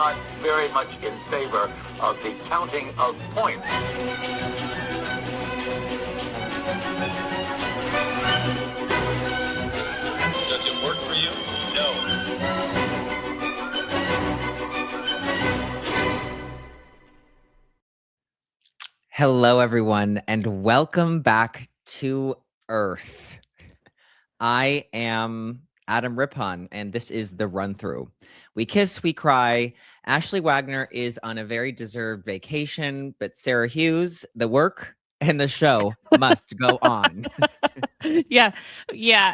not very much in favor of the counting of points. Does it work for you? No. Hello, everyone, and welcome back to Earth. I am Adam Rippon, and this is The Run Through. We kiss, we cry. Ashley Wagner is on a very deserved vacation, but Sarah Hughes, the work and the show must go on. Yeah.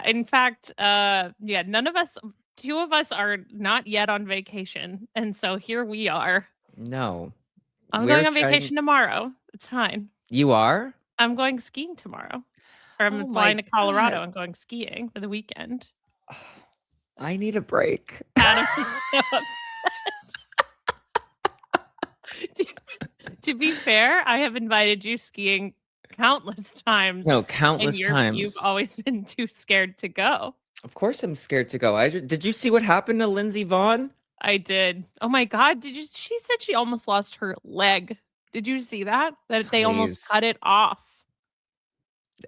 In fact, none of us, two of us are not yet on vacation. And so here we are. No. I'm We're going on trying- vacation tomorrow. It's fine. You are? I'm going skiing tomorrow. Or I'm Oh my flying to Colorado God. and going skiing for the weekend. I need a break. Adam is so upset. To be fair, I have invited you skiing countless times. No, countless and times. You've always been too scared to go. Of course I'm scared to go. Did you see what happened to Lindsey Vonn? I did. Oh my God. She said she almost lost her leg. Did you see that? That they almost Please. cut it off.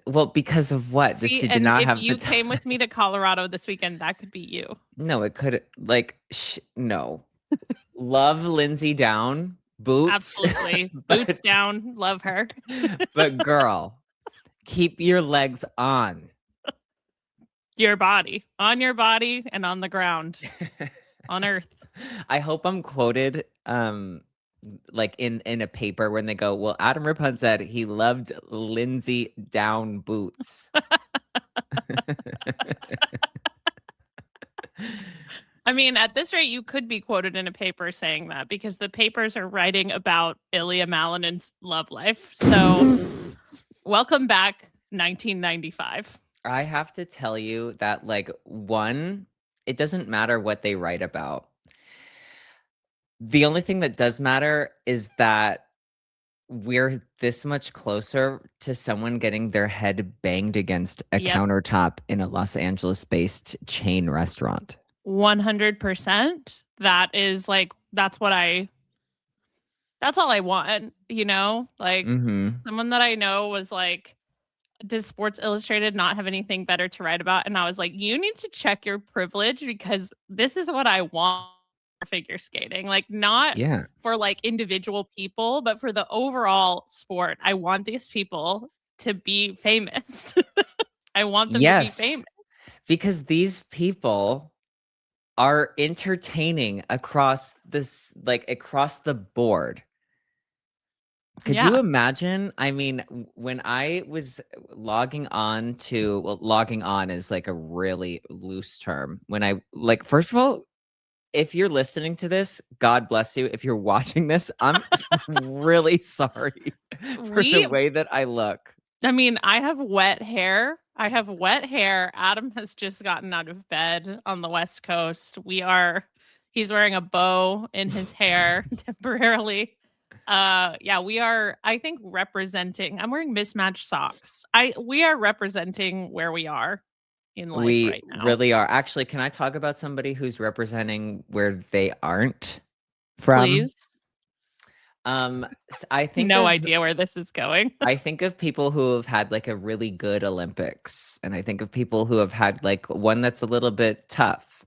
Well, because of what? See, She did and not if have you the came with time. me to Colorado this weekend, that could be you. No, it could no. Love Lindsay down, boots. Absolutely. but- Boots down. Love her. But girl, keep your legs on. Your body. On your body and on the ground. On Earth. I hope I'm quoted like in a paper when they go, well, Adam Rippon said he loved Lindsay down boots. I mean, at this rate, you could be quoted in a paper saying that because the papers are writing about Ilya Malinen's love life. So, welcome back, 1995. I have to tell you that, like, one, it doesn't matter what they write about. The only thing that does matter is that we're this much closer to someone getting their head banged against a Yep. countertop in a Los Angeles-based chain restaurant. 100%. That is like, that's all I want, you know? Like, Mhm. someone that I know was like, does Sports Illustrated not have anything better to write about? And I was like, you need to check your privilege because this is what I want for figure skating. Like, not Yeah. for like individual people, but for the overall sport. I want these people to be famous. I want them Yes. to be famous. Because these people are entertaining across the board. Could you Yeah. imagine? I mean, when I was logging on is like a really loose term. When I first of all, if you're listening to this, God bless you. If you're watching this, I'm really sorry for the way that I look. I mean, I have wet hair. Adam has just gotten out of bed on the West Coast. He's wearing a bow in his hair temporarily. We are, I think, representing. I'm wearing mismatched socks. We are representing where we are in life We right now. really are. Actually, can I talk about somebody who's representing where they aren't from? Please. I think No idea where this is going. I think of people who have had like a really good Olympics, and I think of people who have had like one that's a little bit tough.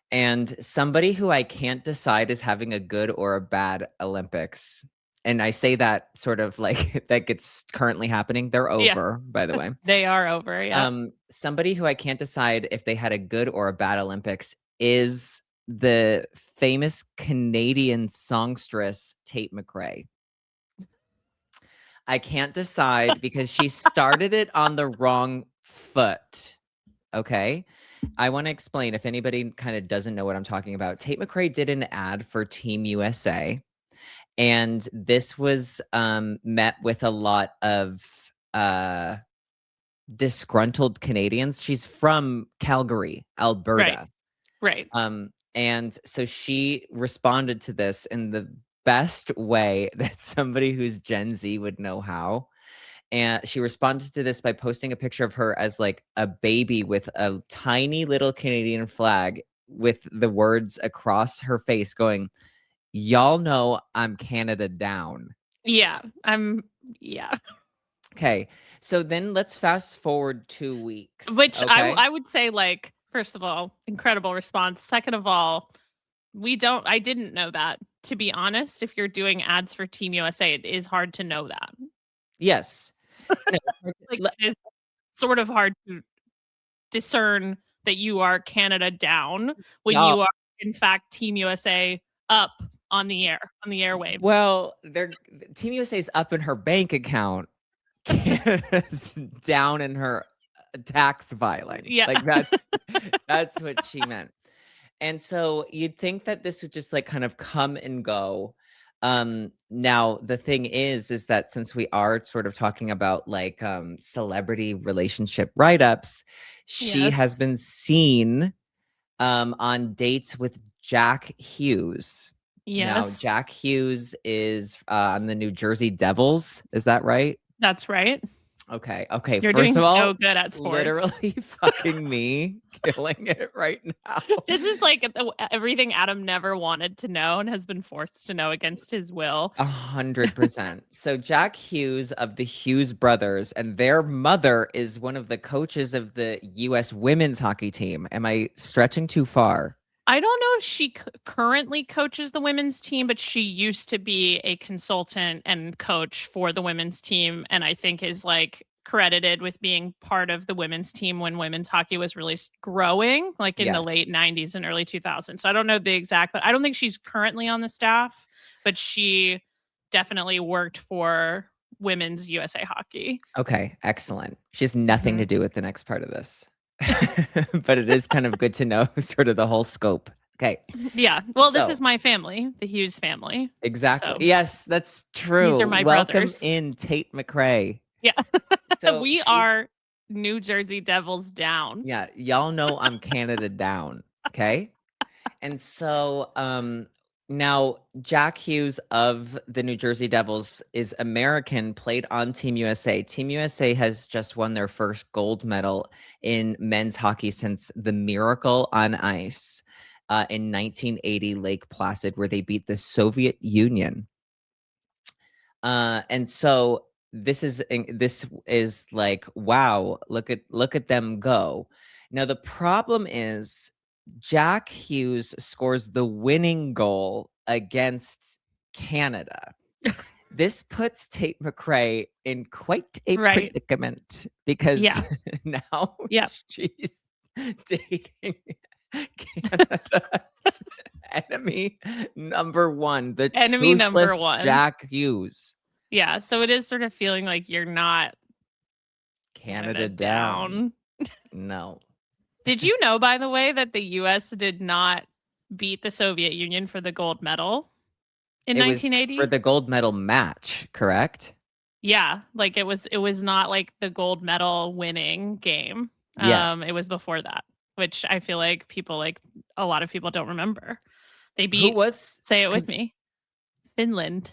And somebody who I can't decide is having a good or a bad Olympics. And I say that sort of like that gets currently happening. They're Yeah. over, by the way. They are over. Yeah. Somebody who I can't decide if they had a good or a bad Olympics is the famous Canadian songstress Tate McCrae. I can't decide because she started it on the wrong foot. Okay. I want to explain if anybody kind of doesn't know what I'm talking about. Tate McCrae did an ad for Team USA, and this was met with a lot of disgruntled Canadians. She's from Calgary, Alberta. Right. And so she responded to this in the best way that somebody who's Gen Z would know how. And she responded to this by posting a picture of her as like a baby with a tiny little Canadian flag with the words across her face going, y'all know I'm Canada down. Yeah. Yeah. Okay. So then let's fast forward 2 weeks. Which Okay. I would say, like, first of all, incredible response. Second of all, I didn't know that. To be honest, if you're doing ads for Team USA, it is hard to know that. Yes. No, Like, le- it is sort of hard to discern that you are Canada down when y'all, you are, in fact, Team USA up on the airwave. well, Team USA's up in her bank account. Canada's down in her tax filing. Yeah. Like that's what she meant. And so you'd think that this would just like kind of come and go. Now the thing is that since we are sort of talking about like celebrity relationship write-ups, she has Yes. been seen on dates with Jack Hughes. Now Yes. Jack Hughes is on the New Jersey Devils. Is that right? That's right. Okay. You're First doing of all, so good at sports. literally fucking me killing it right now. This is like everything Adam never wanted to know and has been forced to know against his will. 100%. So Jack Hughes of the Hughes brothers, and their mother is one of the coaches of the U.S. women's hockey team. Am I stretching too far? I don't know if she currently coaches the women's team, but she used to be a consultant and coach for the women's team, and I think is like credited with being part of the women's team when women's hockey was really growing, like in the late 90s and early 2000s. So I don't know the exact, but I don't think she's currently on the staff, but she definitely worked for women's USA hockey. Okay, excellent. She has nothing to do with the next part of this. But it is kind of good to know sort of the whole scope. Okay. Yeah. Well, this is my family, the Hughes family. Exactly. So yes, that's true. these are my Welcome brothers. in, Tate McCrae. Yeah. So we are New Jersey Devils down. Yeah, y'all know I'm Canada down. Okay. And so now Jack Hughes of the New Jersey Devils is American, played on Team USA. Team USA has just won their first gold medal in men's hockey since the Miracle on Ice in 1980 Lake Placid, where they beat the Soviet Union. And so this is like, wow, look at them go. Now the problem is Jack Hughes scores the winning goal against Canada. This puts Tate McCrae in quite a predicament because now she's dating Canada's enemy number one, the enemy number one, Jack Hughes. Yeah, so it is sort of feeling like you're not Canada down. No. Did you know, by the way, that the U.S. did not beat the Soviet Union for the gold medal in 1980? Was for the gold medal match, correct? Yeah, like it was not like the gold medal winning game. Yes. It was before that, which I feel like a lot of people don't remember. They beat, say it with me, Finland.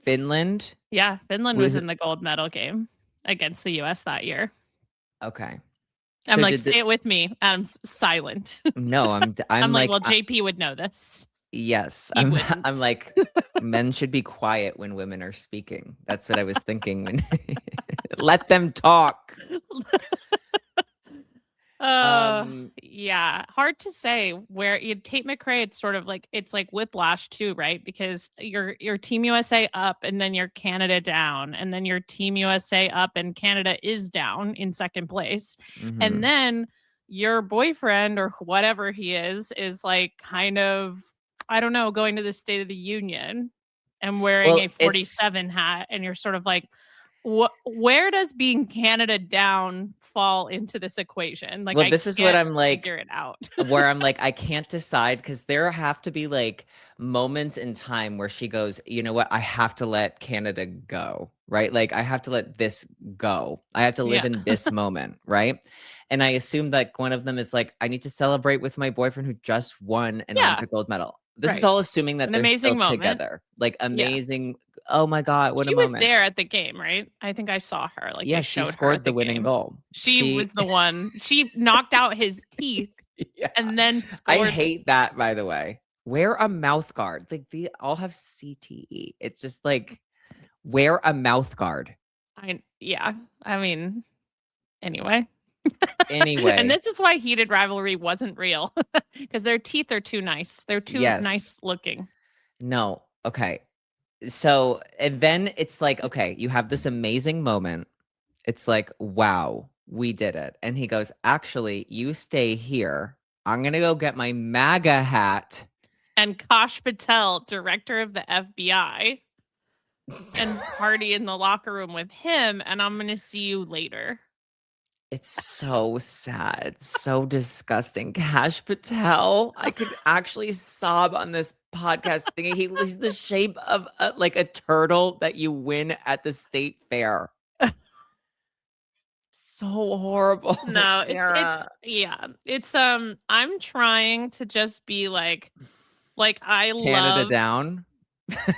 Finland? Yeah, Finland was in the gold medal game against the U.S. that year. Okay. I'm like, say it with me. I'm silent. No, I'm like, well, JP would know this. Yes. I'm like, men should be quiet when women are speaking. That's what I was thinking. When let them talk. Yeah, hard to say where you Tate McCrae. It's sort of like it's like whiplash too, right? Because your Team USA up and then your Canada down, and then your Team USA up and Canada is down in second place, and then your boyfriend or whatever he is like kind of, I don't know, going to the State of the Union and wearing a 47 hat, and you're sort of like, where does being Canada down fall into this equation? Like, well, this is what I'm like, figure it out. where I'm like, I can't decide, because there have to be like moments in time where she goes, you know what, I have to let Canada go, right? Like, I have to let this go. I have to live in this moment, right? And I assume that one of them is like, I need to celebrate with my boyfriend who just won an Olympic gold medal. This is all assuming that they're still together. Like, amazing. Oh my God, what a moment. She was there at the game, right? I think I saw her. Like, yeah, she scored the winning goal. She was the one. She knocked out his teeth and then scored. I hate that, by the way. wear a mouth guard. Like they all have CTE. It's just like wear a mouth guard. I mean, anyway. Anyway. And this is why heated rivalry wasn't real, because their teeth are too nice. They're too nice looking. No. Okay. So, and then it's like, okay, you have this amazing moment. It's like, wow, we did it. And he goes, actually, you stay here. I'm going to go get my MAGA hat. And Kash Patel, director of the FBI, and party in the locker room with him. And I'm going to see you later. It's so sad, so disgusting. Kash Patel, I could actually sob on this podcast thinking he's the shape of like a turtle that you win at the state fair. So horrible. No, Sarah. it's I'm trying to just be like I Canada love down.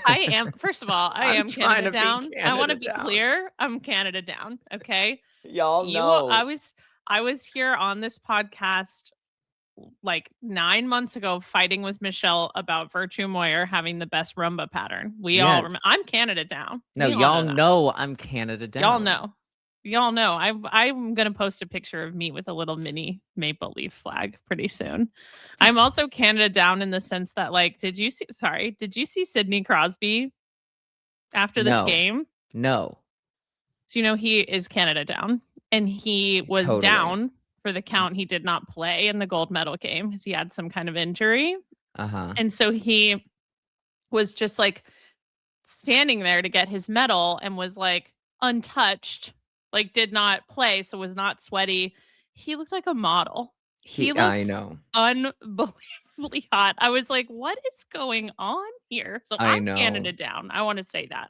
I am, first of all, I am Canada down. I want to be down. clear. I'm Canada down. Okay. Y'all know. I was here on this podcast like 9 months ago fighting with Michelle about Virtue Moyer having the best rumba pattern. We all remember. I'm Canada down. No, y'all know I'm Canada down. Y'all know. I'm gonna post a picture of me with a little mini maple leaf flag pretty soon. I'm also Canada down in the sense that, like, did you see Sidney Crosby after this game? No. So he is Canada down, and he was down for the count. He did not play in the gold medal game because he had some kind of injury. And so he was just like standing there to get his medal and was like untouched. Like did not play, so was not sweaty. He looked like a model. He looked I know. Unbelievably hot. I was like, what is going on here? So I'm Canada down. I want to say that.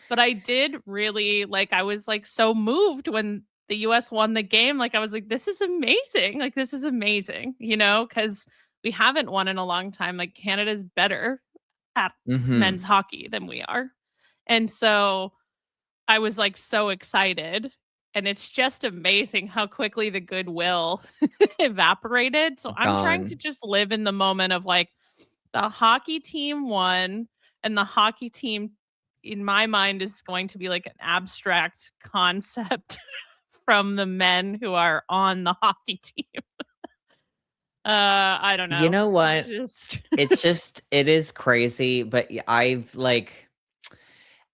But I did really I was like so moved when the US won the game. Like I was like, this is amazing. Like this is amazing, because we haven't won in a long time. Like Canada's better at men's hockey than we are. And so I was like so excited, and it's just amazing how quickly the goodwill evaporated. So I'm trying to just live in the moment of like the hockey team won, and the hockey team in my mind is going to be like an abstract concept from the men who are on the hockey team. I don't know. You know what? It is crazy, but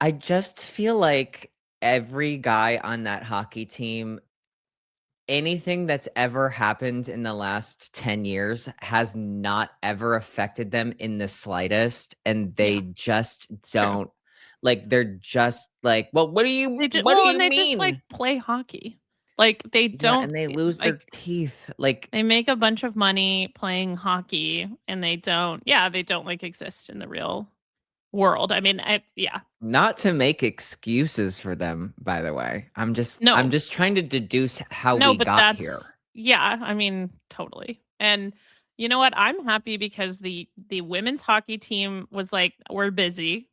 I just feel like every guy on that hockey team, anything that's ever happened in the last 10 years has not ever affected them in the slightest. And they just don't they're just like, well, what do you mean? They just like play hockey. Like they don't, and they lose their teeth. Like they make a bunch of money playing hockey, and they don't like exist in the real world. I mean, not to make excuses for them, by the way. I'm just trying to deduce how we got here. Yeah, I mean, totally. And you know what? I'm happy because the women's hockey team was like, we're busy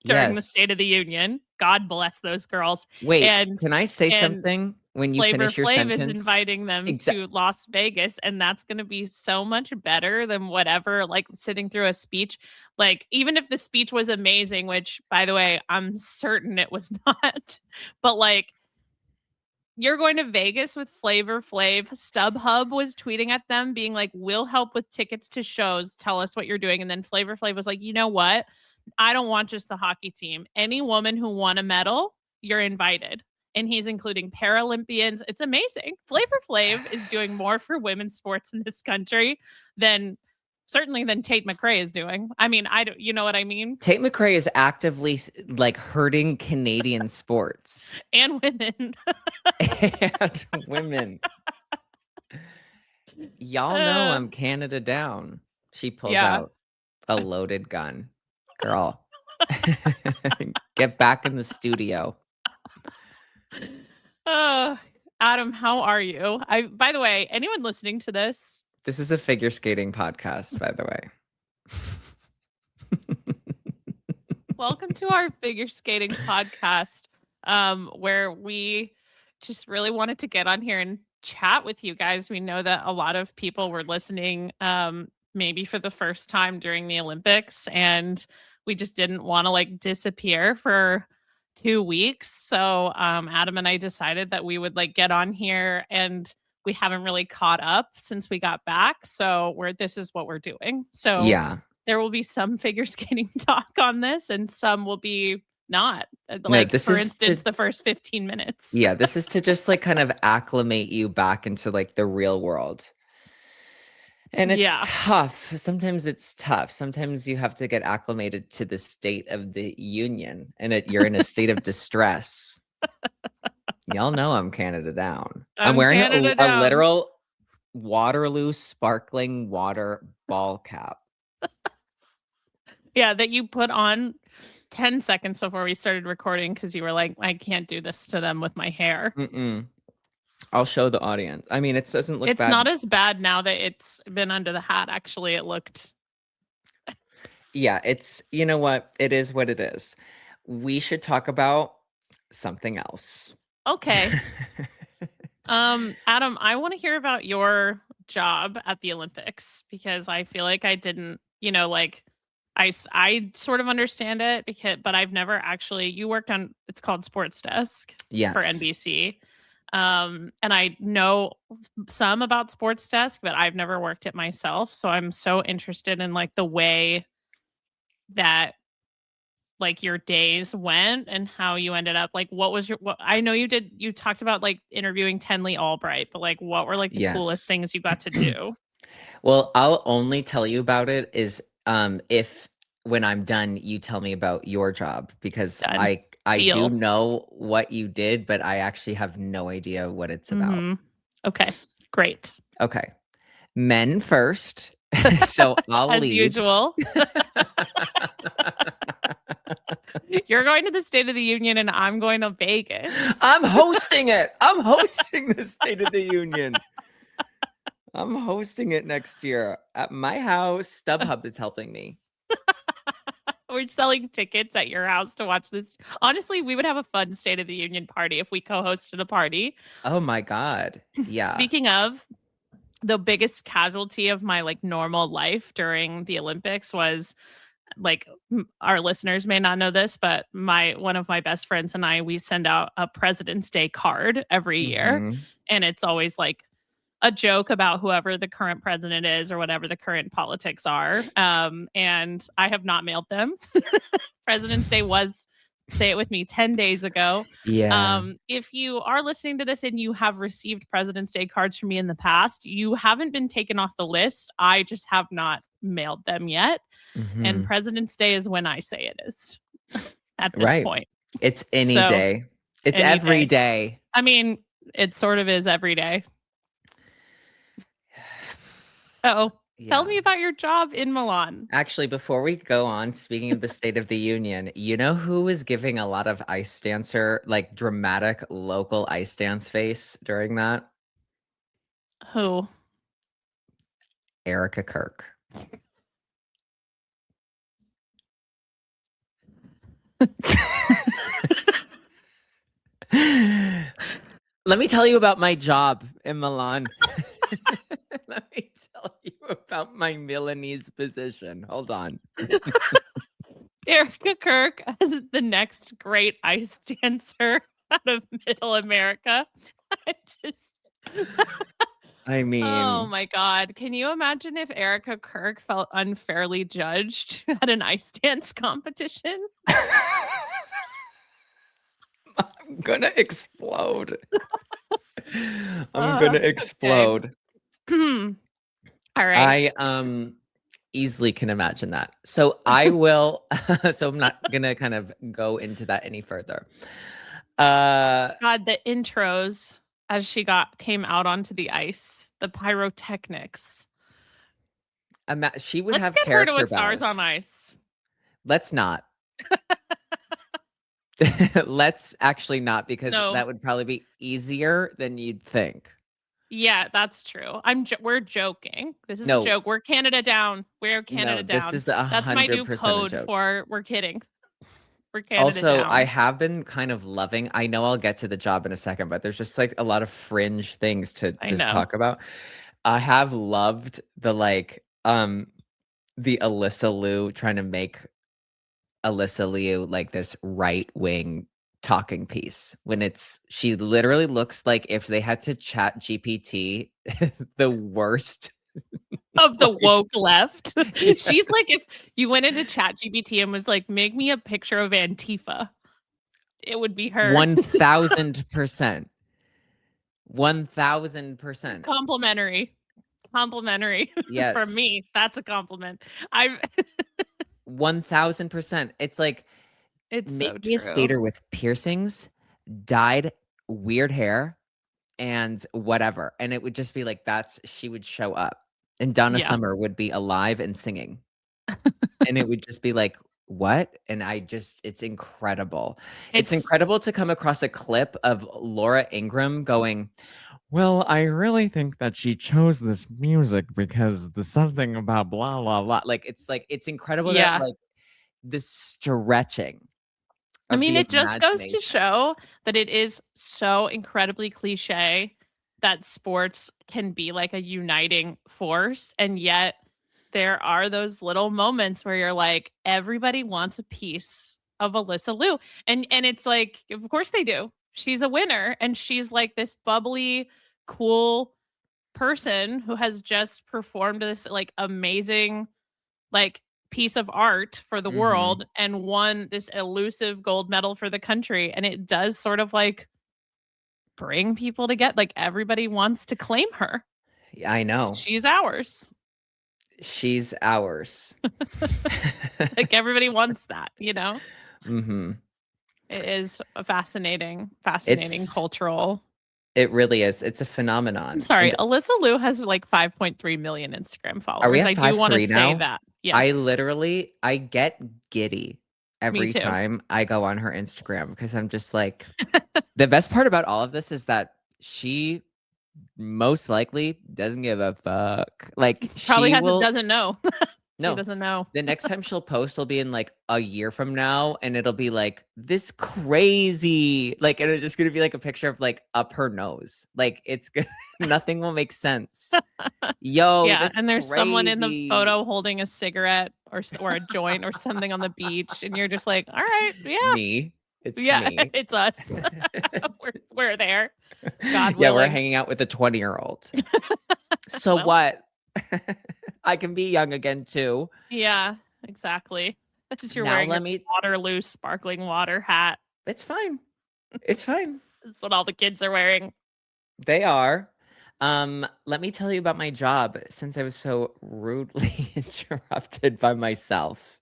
during the State of the Union. God bless those girls. Wait, can I say something when you finish your sentence? Flavor Flav is inviting them to Las Vegas, and that's going to be so much better than whatever, like sitting through a speech. Like, even if the speech was amazing, which, by the way, I'm certain it was not, but like, you're going to Vegas with Flavor Flav. StubHub was tweeting at them being like, we'll help with tickets to shows. Tell us what you're doing. And then Flavor Flav was like, you know what? I don't want just the hockey team. Any woman who won a medal, you're invited. And he's including Paralympians. It's amazing. Flavor Flav is doing more for women's sports in this country than Tate McCrae is doing. I mean, you know what I mean? Tate McCrae is actively like hurting Canadian sports. And women. And women. Y'all know I'm Canada down. She pulls out a loaded gun. Girl, get back in the studio. Adam, how are you? By the way, anyone listening to this? This is a figure skating podcast, by the way. Welcome to our figure skating podcast, where we just really wanted to get on here and chat with you guys. We know that a lot of people were listening maybe for the first time during the Olympics, and we just didn't want to like disappear for 2 weeks. So Adam and I decided that we would like get on here, and we haven't really caught up since we got back. So this is what we're doing. So Yeah. there will be some figure skating talk on this, and some will be not. This for is instance, the first 15 minutes. Yeah, this is to just like kind of acclimate you back into like the real world. And it's tough. Sometimes it's tough. Sometimes you have to get acclimated to the state of the union, and you're in a state of distress. Y'all know I'm Canada down. I'm wearing a literal Waterloo sparkling water ball cap. Yeah, that you put on 10 seconds before we started recording because you were like, I can't do this to them with my hair. I'll show the audience. I mean, it doesn't look bad. It's not as bad now that it's been under the hat. Actually, it looked. Yeah, you know what? It is what it is. We should talk about something else. Okay. Adam, I want to hear about your job at the Olympics, because I feel like I didn't, like I sort of understand it but I've never actually, you worked on, it's called Sports Desk for NBC. And I know some about Sports Desk, but I've never worked it myself. So I'm so interested in like the way that like your days went and how you ended up, like what I know you talked about like interviewing Tenley Albright, but like what were like the coolest things you got to do? Well, I'll only tell you about it is if when I'm done, you tell me about your job, because I do know what you did, but I actually have no idea what it's about. Okay, great. Okay. Men first. So I'll As lead. usual. You're going to the State of the Union and I'm going to Vegas. I'm hosting it. I'm hosting the State of the Union. I'm hosting it next year at my house. StubHub is helping me. We're selling tickets at your house to watch this. Honestly, we would have a fun State of the Union party if we co-hosted a party. Oh my God. Yeah. Speaking of, the biggest casualty of my like normal life during the Olympics was, like, our listeners may not know this, but one of my best friends and we send out a President's Day card every year. And it's always like a joke about whoever the current president is or whatever the current politics are. And I have not mailed them. President's Day was, say it with me, 10 days ago. Yeah. If you are listening to this and you have received President's Day cards from me in the past, you haven't been taken off the list. I just have not mailed them yet. And President's Day is when I say it is at this point. It's any day. It's every day. I mean, it sort of is every day. So tell me about your job in Milan. Actually, before we go on, speaking of the State of the Union, you know who was giving a lot of ice dancer, like dramatic local ice dance face during that? Who? Erica Kirk. Let me tell you about my job in Milan. Let me tell you about my Milanese position. Hold on. Erica Kirk as the next great ice dancer out of Middle America. I mean, oh my God. Can you imagine if Erica Kirk felt unfairly judged at an ice dance competition? I'm gonna explode. I'm gonna explode. Okay. All right. I easily can imagine that. So I will. So I'm not gonna kind of go into that any further. God, the intros as she came out onto the ice, the pyrotechnics. She would have get character her to a Stars bells. on Ice. Let's not. Let's actually not, because that would probably be easier than you'd think. Yeah, that's true. We're joking. This is a joke. We're Canada down. We're Canada down. This is that's my new code for we're kidding. We're Canada down. I have been kind of loving, I know I'll get to the job in a second, but there's just like a lot of fringe things to just talk about. I have loved the like the Alyssa Liu trying to make Alyssa Liu like this right-wing talking piece when she literally looks like if they had to chat GPT the worst Of the like, woke left. yeah, She's like if you went into ChatGPT and was like, make me a picture of Antifa, it would be her. 1000%. 1000%. Complimentary. Complimentary from Yes. me. That's a compliment. I'm 1000%. It's like it's make so me a true. skater with piercings, dyed weird hair, and whatever. And it would just be like she would show up. And Donna Yeah. Summer would be alive and singing. And it would just be like, what? And it's incredible. It's incredible to come across a clip of Laura Ingraham going, well, I really think that she chose this music because there's something about blah, blah, blah. Like, it's incredible that Yeah. like the stretching I of mean, the it just goes to imagination. show that it is so incredibly cliche that sports can be like a uniting force. And yet there are those little moments where you're like, everybody wants a piece of Alyssa Liu. And it's like, of course they do. She's a winner and she's like this bubbly, cool person who has just performed this like amazing like piece of art for the Mhm. world and won this elusive gold medal for the country. And it does sort of like bring people together. Like everybody wants to claim her. I know. She's ours. She's ours. Like everybody wants that, you know? Mhm. It is a fascinating It's cultural. It really is. It's a phenomenon. I'm sorry, And Alyssa Liu has like 5.3 million Instagram followers. are we at I do want to 5.3 say now? that. Yes. I get giddy every too. time I go on her Instagram because I'm just like, the best part about all of this is that she most likely doesn't give a fuck. Like Probably she doesn't know. no, She doesn't know. the next time she'll post will be in like a year from now, and it'll be like this crazy, like, and it's just gonna be like a picture of like up her nose. Like it's good. Nothing will make sense. Yo, Yeah, this and there's someone in the crazy- photo holding a cigarette or a joint or something on the beach, and you're just like, all right, yeah, Me. It's yeah, me. it's us. we're there. God Yeah, we're willing. hanging out with a 20-year-old. So Well. what? I can be young again too. Yeah, exactly. Because you're Now wearing let your me. Waterloo sparkling water hat. It's fine. It's fine. That's what all the kids are wearing. They are. Let me tell you about my job since I was so rudely interrupted by myself.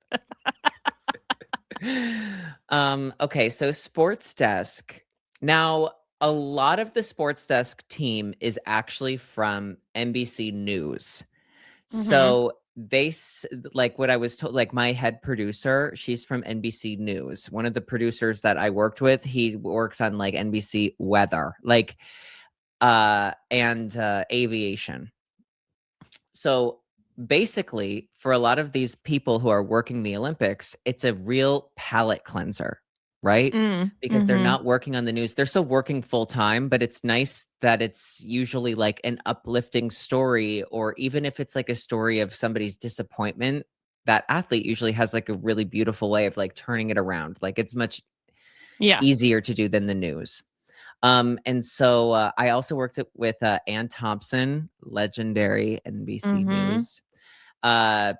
Okay, so sports desk. Now, a lot of the sports desk team is actually from NBC News. So like what I was told, like my head producer, she's from NBC News. One of the producers that I worked with, he works on like NBC weather, like and aviation. So basically, for a lot of these people who are working the Olympics, it's a real palate cleanser, right? Because they're not working on the news. They're still working full time, but it's nice that it's usually like an uplifting story, or even if it's like a story of somebody's disappointment, that athlete usually has like a really beautiful way of like turning it around. Like it's much easier to do than the news. And so I also worked with Ann Thompson, legendary NBC News.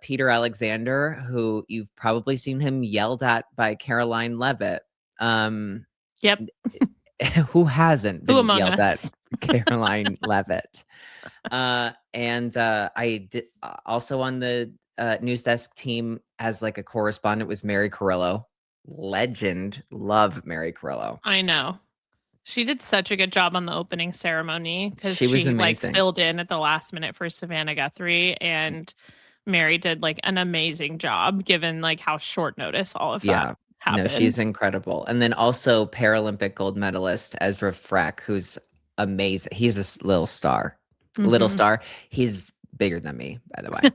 Peter Alexander, who you've probably seen him yelled at by Caroline Leavitt. Yep. Who hasn't been among yelled us? at Caroline Leavitt? And I did also on the news desk team as like a correspondent was Mary Carrillo. Legend. Love Mary Carrillo. I know. She did such a good job on the opening ceremony because She was like amazing. filled in at the last minute for Savannah Guthrie, and Mary did like an amazing job given like how short notice all of that happened. No, she's incredible. And then also Paralympic gold medalist Ezra Freck, who's amazing. He's a little star. Little star. He's bigger than me, by the way.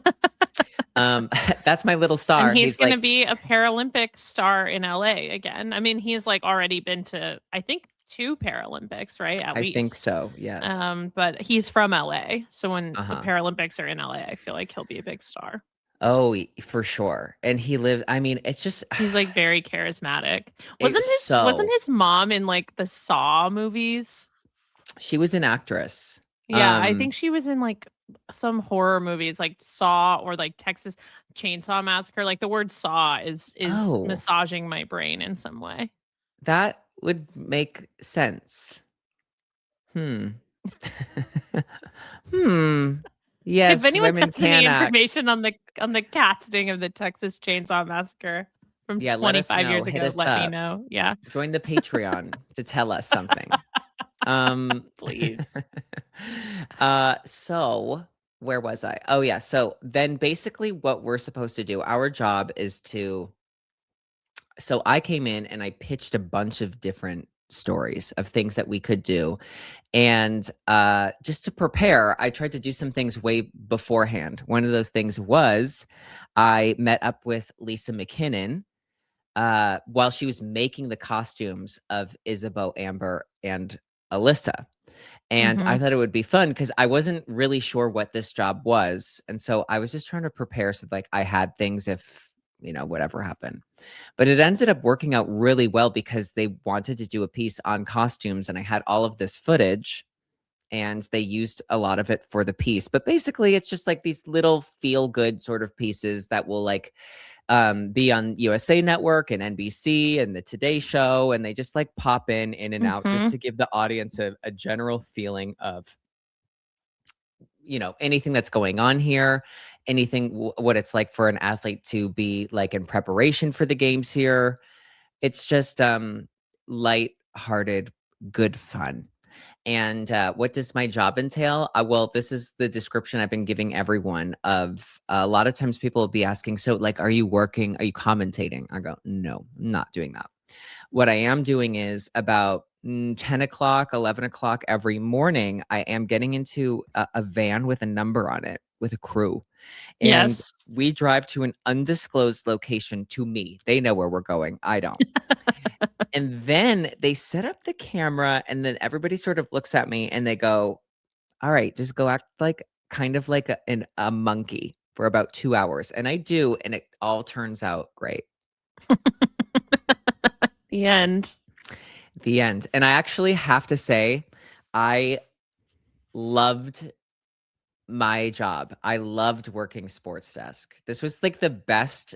That's my little star. And he's going to be a Paralympic star in LA again. I mean, he's like already been to, I think 2 Paralympics, right? At I least. think so. Yes. But he's from LA. So when the Uh-huh. Paralympics are in LA, I feel like he'll be a big star. Oh, for sure. And he lived, I mean, it's just, He's like very charismatic. it's Wasn't so, his mom in like the Saw movies? she was an actress. Yeah, I think she was in like some horror movies like Saw or like Texas Chainsaw Massacre. Like the word Saw is Oh, massaging my brain in some way. that would make sense. Hmm. Hmm. If Yes, anyone women has any can act. information on the casting of the Texas Chainsaw Massacre from Yeah, let us 25 know. years Hit ago, us let me up. know. Yeah, Join the Patreon to tell us something. please. So where was I? Oh yeah. So then basically what we're supposed to do, our job is to, so I came in and I pitched a bunch of different stories of things that we could do. And just to prepare, I tried to do some things way beforehand. One of those things was I met up with Lisa McKinnon while she was making the costumes of Isabeau, Amber, and Alyssa. And I Mhm. thought it would be fun because I wasn't really sure what this job was. And so I was just trying to prepare so like I had things if, whatever happened. But it ended up working out really well because they wanted to do a piece on costumes and I had all of this footage and they used a lot of it for the piece. But basically it's just like these little feel good sort of pieces that will like be on USA Network and NBC and the Today Show, and they just like pop in and out just Mhm. to give the audience a general feeling of anything that's going on here, anything what it's like for an athlete to be like in preparation for the games here. It's just light-hearted, good fun. And what does my job entail? Well, this is the description I've been giving everyone of a lot of times people will be asking, so like, are you working? Are you commentating? I go, no, I'm not doing that. What I am doing is about 10 o'clock, 11 o'clock every morning, I am getting into a van with a number on it with a crew. And Yes. we drive to an undisclosed location to me. They know where we're going. I don't. And then they set up the camera and then everybody sort of looks at me and they go, all right, just go act like kind of like a monkey for about 2 hours. And I do. And it all turns out great. The end. The end. And I actually have to say, I loved my job. I loved working sports desk. This was like the best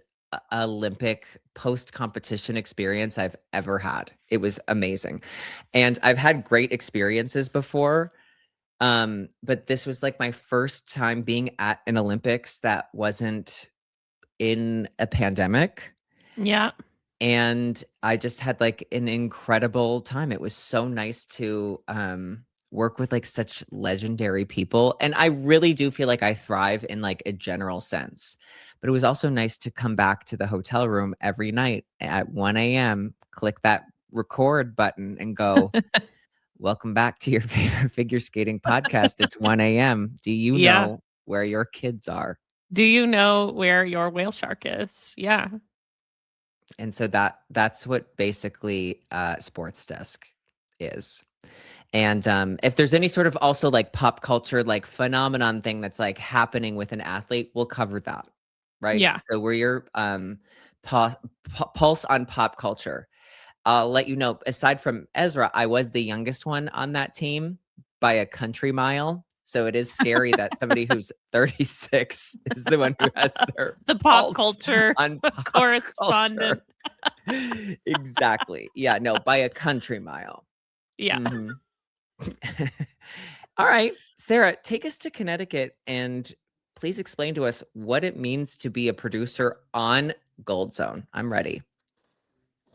Olympic post competition experience I've ever had. It was amazing. And I've had great experiences before. But this was like my first time being at an Olympics that wasn't in a pandemic. Yeah. And I just had like an incredible time. It was so nice to work with like such legendary people. And I really do feel like I thrive in like a general sense. But it was also nice to come back to the hotel room every night at 1 a.m., click that record button and go, welcome back to your favorite figure skating podcast. It's 1 a.m. Do you Yeah. know where your kids are? Do you know where your whale shark is? Yeah. And so that's what basically sports desk is. And if there's any sort of also like pop culture like phenomenon thing that's like happening with an athlete, we'll cover that, right? Yeah. So we're your pulse on pop culture. I'll let you know, aside from Ezra, I was the youngest one on that team by a country mile. So it is scary that somebody who's 36 is the one who has their The pop pulse culture on pop correspondent. culture. Exactly. Yeah, no, by a country mile. Yeah. Mhm. All right, Sarah, take us to Connecticut and please explain to us what it means to be a producer on Gold Zone. I'm ready.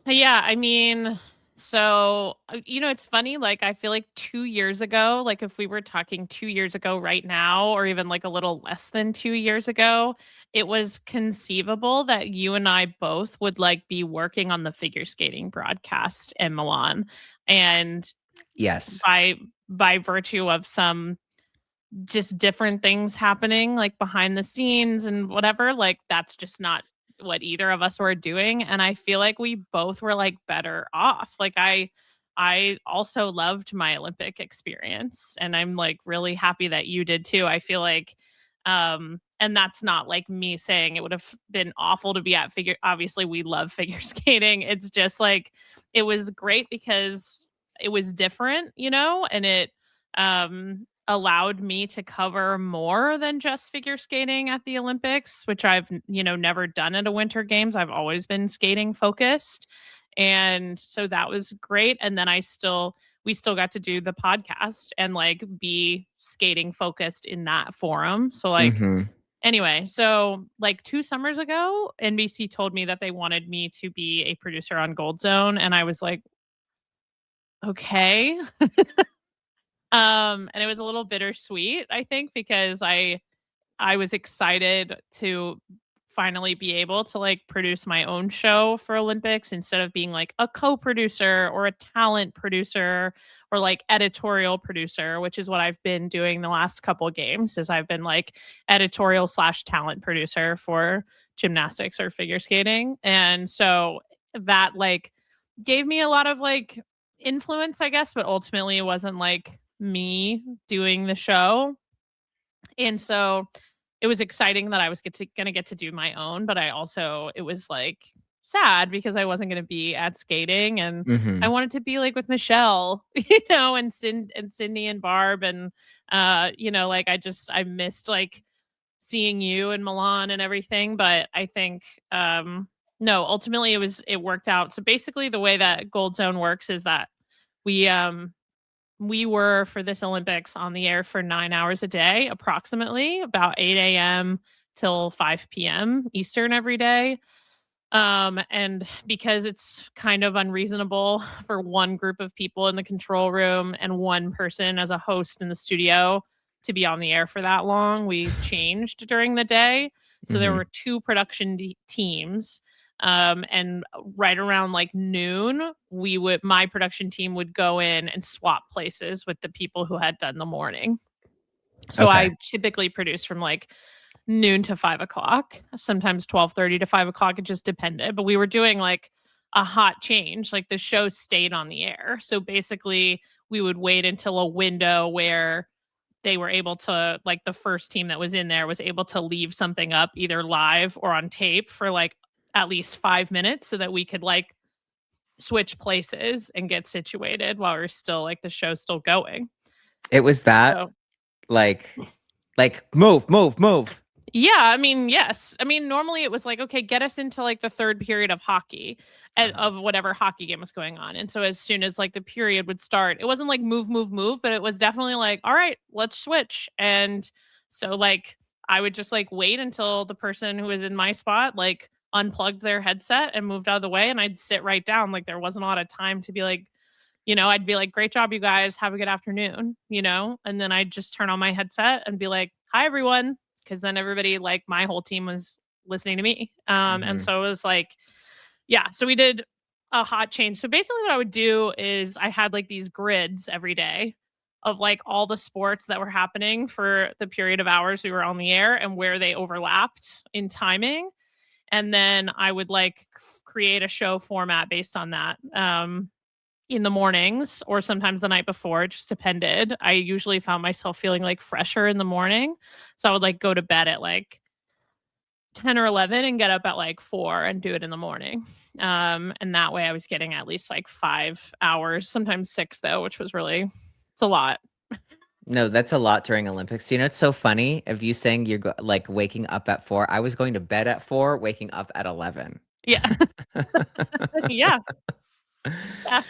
Yeah, I mean, so it's funny. Like, I feel like 2 years ago, like if we were talking 2 years ago right now, or even like a little less than 2 years ago, it was conceivable that you and I both would like be working on the figure skating broadcast in Milan. And Yes. by virtue of some just different things happening like behind the scenes and whatever, like that's just not what either of us were doing. And I feel like we both were like better off. Like I also loved my Olympic experience, and I'm like really happy that you did too. I feel like and that's not like me saying it would have been awful to be at figure, obviously we love figure skating. It's just like it was great because it was different, and it allowed me to cover more than just figure skating at the Olympics, which I've, never done at a winter games. I've always been skating focused. And so that was great. And then we still got to do the podcast and like be skating focused in that forum. So like Mhm. anyway, so like 2 summers ago, NBC told me that they wanted me to be a producer on Gold Zone, and I was like, okay. And it was a little bittersweet, I think, because I was excited to finally be able to like produce my own show for Olympics instead of being like a co-producer or a talent producer or like editorial producer, which is what I've been doing the last couple of games. Is I've been like editorial / talent producer for gymnastics or figure skating. And so that like gave me a lot of like influence, I guess, but ultimately it wasn't like me doing the show. And so it was exciting that I was gonna get to do my own, but it was like sad because I wasn't gonna be at skating, and I Mhm. wanted to be like with Michelle, and Sydney and Barb, and like I missed like seeing you and Milan and everything. But I think no, ultimately it worked out. So basically the way that Gold Zone works is that we we were for this Olympics on the air for 9 hours a day, approximately about 8 a.m. till 5 p.m. Eastern every day. And because it's kind of unreasonable for one group of people in the control room and one person as a host in the studio to be on the air for that long, we changed during the day. So there Mhm. were two production teams. And right around like noon, my production team would go in and swap places with the people who had done the morning. So Okay. I typically produce from like noon to 5 o'clock, sometimes 12:30 to 5 o'clock. It just depended. But we were doing like a hot change. Like the show stayed on the air. So basically, we would wait until a window where they were able to, like, the first team that was in there was able to leave something up either live or on tape for like at least 5 minutes so that we could like switch places and get situated while we're still like the show's still going. It was that So like move, move, move. yeah, I mean, yes. I mean, normally it was like, okay, get us into like the third period of hockey of whatever hockey game was going on. And so as soon as like the period would start, it wasn't like move, move, move, but it was definitely like, all right, let's switch. And so like I would just like wait until the person who was in my spot like unplugged their headset and moved out of the way, and I'd sit right down. Like there wasn't a lot of time to be like, I'd be like, great job, you guys. Have a good afternoon, and then I'd just turn on my headset and be like, hi, everyone. Cause then everybody, like my whole team was listening to me. And Mhm. so it was like, yeah. So we did a hot change. So basically, what I would do is I had like these grids every day of like all the sports that were happening for the period of hours we were on the air and where they overlapped in timing. And then I would like create a show format based on that. In the mornings or sometimes the night before. It just depended. I usually found myself feeling like fresher in the morning. So I would like go to bed at like 10 or 11 and get up at like 4 and do it in the morning. And that way I was getting at least like 5 hours, sometimes 6 though, which was really, it's a lot. No, that's a lot during Olympics. You know, it's so funny of you saying like waking up at 4. I was going to bed at 4, waking up at 11. Yeah. Yeah. Yeah.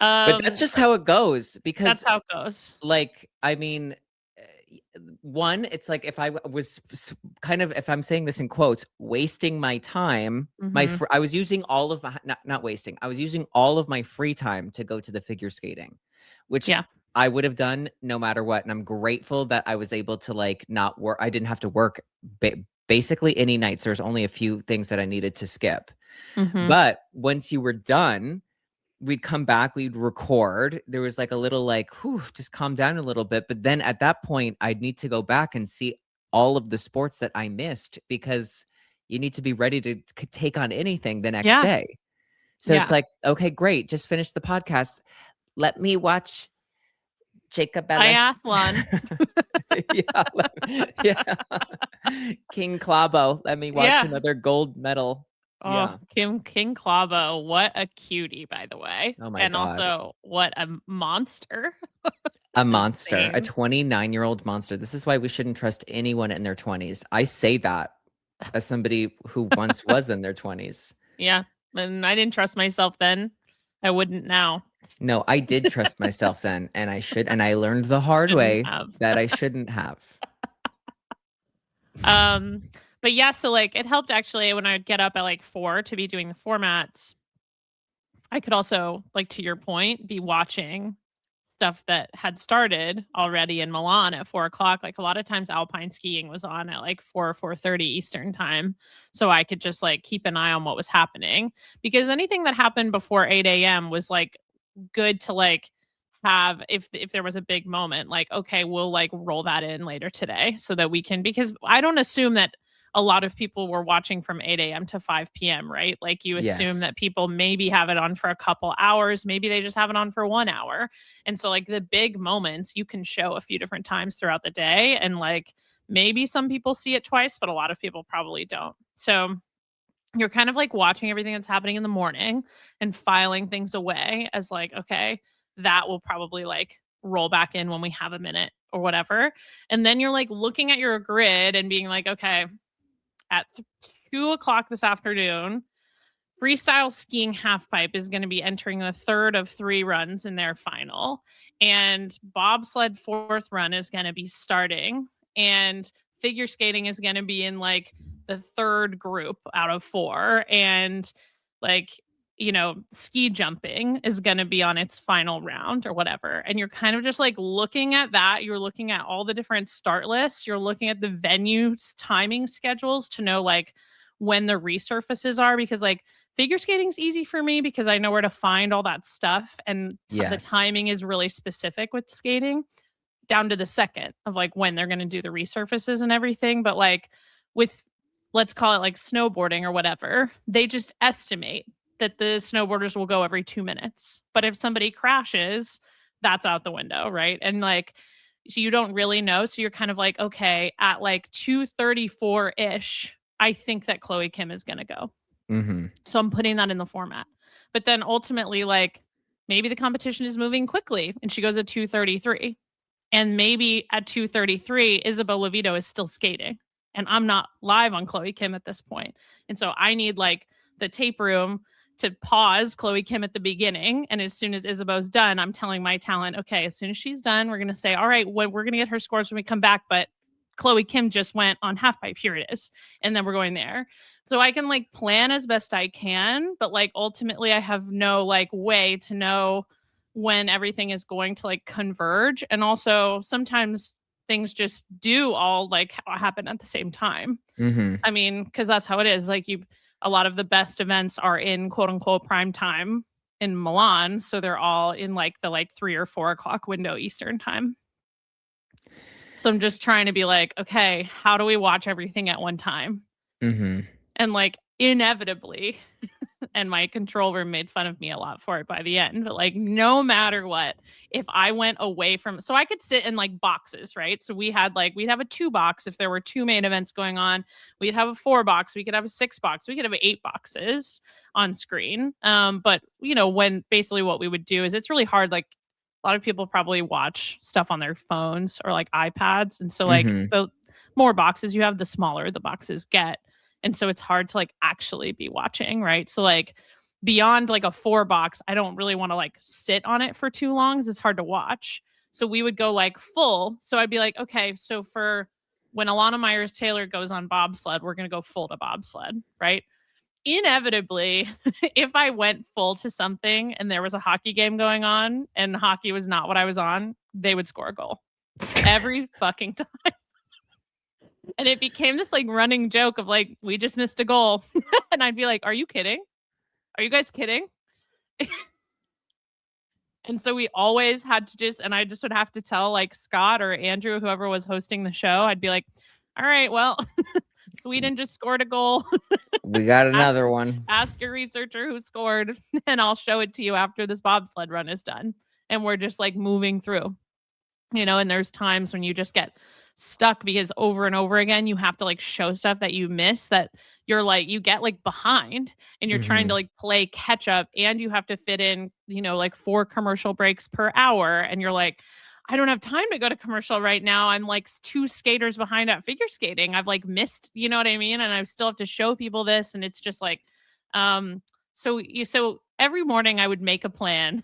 But that's just how it goes That's because, how it goes. like, I mean, one, it's like if I was kind of, if I'm saying this in quotes, wasting my time, Hmm. I was using all of my, not wasting, I was using all of my free time to go to the figure skating, which Yeah. I would have done no matter what. And I'm grateful that I was able to like not work. I didn't have to work basically any nights. There's only a few things that I needed to skip. Hmm. But once you were done, we'd come back, we'd record. There was like a little like, whew, just calm down a little bit. But then at that point, I'd need to go back and see all of the sports that I missed because you need to be ready to take on anything the next Yeah. day. So it's Yeah. like, okay, great. Just finish the podcast. let me watch Jacob Ellis. Biathlon. yeah. King Clabo, let me watch another gold medal. Oh, King Clavo, what a cutie, by the way. Oh my and God. Also, what a monster. A monster, a insane. 29-year-old monster. This is why we shouldn't trust anyone in their 20s. I say that as somebody who once was in their 20s. Yeah, and I didn't trust myself then. I wouldn't now. No, I did trust myself then, and I learned the hard way that I shouldn't have. But yeah, so like it helped actually when I would get up at like 4 to be doing the formats. I could also, like to your point, be watching stuff that had started already in Milan at 4 o'clock. Like a lot of times alpine skiing was on at like 4:30 Eastern time. So I could just like keep an eye on what was happening, because anything that happened before 8 a.m. was like good to like have if there was a big moment, like, okay, we'll like roll that in later today so that we can, because I don't assume that a lot of people were watching from 8 a.m. to 5 p.m., right? Like you assume that people maybe have it on for a couple hours. Maybe they just have it on for 1 hour. And so like the big moments you can show a few different times throughout the day. And like maybe some people see it twice, but a lot of people probably don't. So you're kind of like watching everything that's happening in the morning and filing things away as like, okay, that will probably like roll back in when we have a minute or whatever. And then you're like looking at your grid and being like, okay, at 2 o'clock this afternoon, freestyle skiing halfpipe is going to be entering the third of 3 runs in their final. And bobsled fourth run is going to be starting. And figure skating is going to be in like the third group out of 4. And like, you know, ski jumping is going to be on its final round or whatever. And you're kind of just like looking at that. You're looking at all the different start lists. You're looking at the venues timing schedules to know like when the resurfaces are, because like figure skating's easy for me because I know where to find all that stuff. And the timing is really specific with skating down to the second of like when they're going to do the resurfaces and everything. But like with, let's call it like snowboarding or whatever, they just estimate that the snowboarders will go every 2 minutes. But if somebody crashes, that's out the window, right? And like, so you don't really know. So you're kind of like, okay, at like 2:34-ish, I think that Chloe Kim is going to go. Mm-hmm. So I'm putting that in the format. But then ultimately, like, maybe the competition is moving quickly and she goes at 2:33. And maybe at 2:33, Isabel Levito is still skating. And I'm not live on Chloe Kim at this point. And so I need like the tape room to pause Chloe Kim at the beginning. And as soon as Isabeau's done, I'm telling my talent, okay, as soon as she's done, we're going to say, all right, we're going to get her scores when we come back. But Chloe Kim just went on halfpipe. Here it is. And then we're going there. So I can like plan as best I can. But like ultimately, I have no like way to know when everything is going to like converge. And also sometimes things just do all like happen at the same time. Mm-hmm. I mean, because that's how it is. Like a lot of the best events are in quote unquote prime time in Milan. So they're all in like the like 3 or 4 o'clock window Eastern time. So I'm just trying to be like, okay, how do we watch everything at one time? Mm-hmm. And like inevitably, and my control room made fun of me a lot for it by the end, but like no matter what, if I went away from, so I could sit in like boxes, right? So we'd have a 2 box if there were 2 main events going on. We'd have a 4 box, we could have a 6 box, we could have 8 boxes on screen. But you know, when basically what we would do is it's really hard, like a lot of people probably watch stuff on their phones or like iPads. And so like the more boxes you have, the smaller the boxes get. And so it's hard to like actually be watching, right? So like beyond like a 4 box, I don't really want to like sit on it for too long because it's hard to watch. So we would go like full. So I'd be like, okay, so for when Alana Myers-Taylor goes on bobsled, we're going to go full to bobsled, right? Inevitably, if I went full to something and there was a hockey game going on and hockey was not what I was on, they would score a goal every fucking time. And it became this like running joke of like, we just missed a goal. And I'd be like, are you kidding? Are you guys kidding? And so we always had to and I just would have to tell like Scott or Andrew, whoever was hosting the show, I'd be like, all right, well, Sweden just scored a goal. We got another one. Ask your researcher who scored and I'll show it to you after this bobsled run is done. and we're just like moving through, and there's times when you just get stuck because over and over again you have to like show stuff that you miss, that you're like you get like behind and you're trying to like play catch up, and you have to fit in like 4 commercial breaks per hour, and you're like, I don't have time to go to commercial right now. I'm like 2 skaters behind at figure skating. I've like missed, you know what I mean? And I still have to show people this. And it's just like, so every morning I would make a plan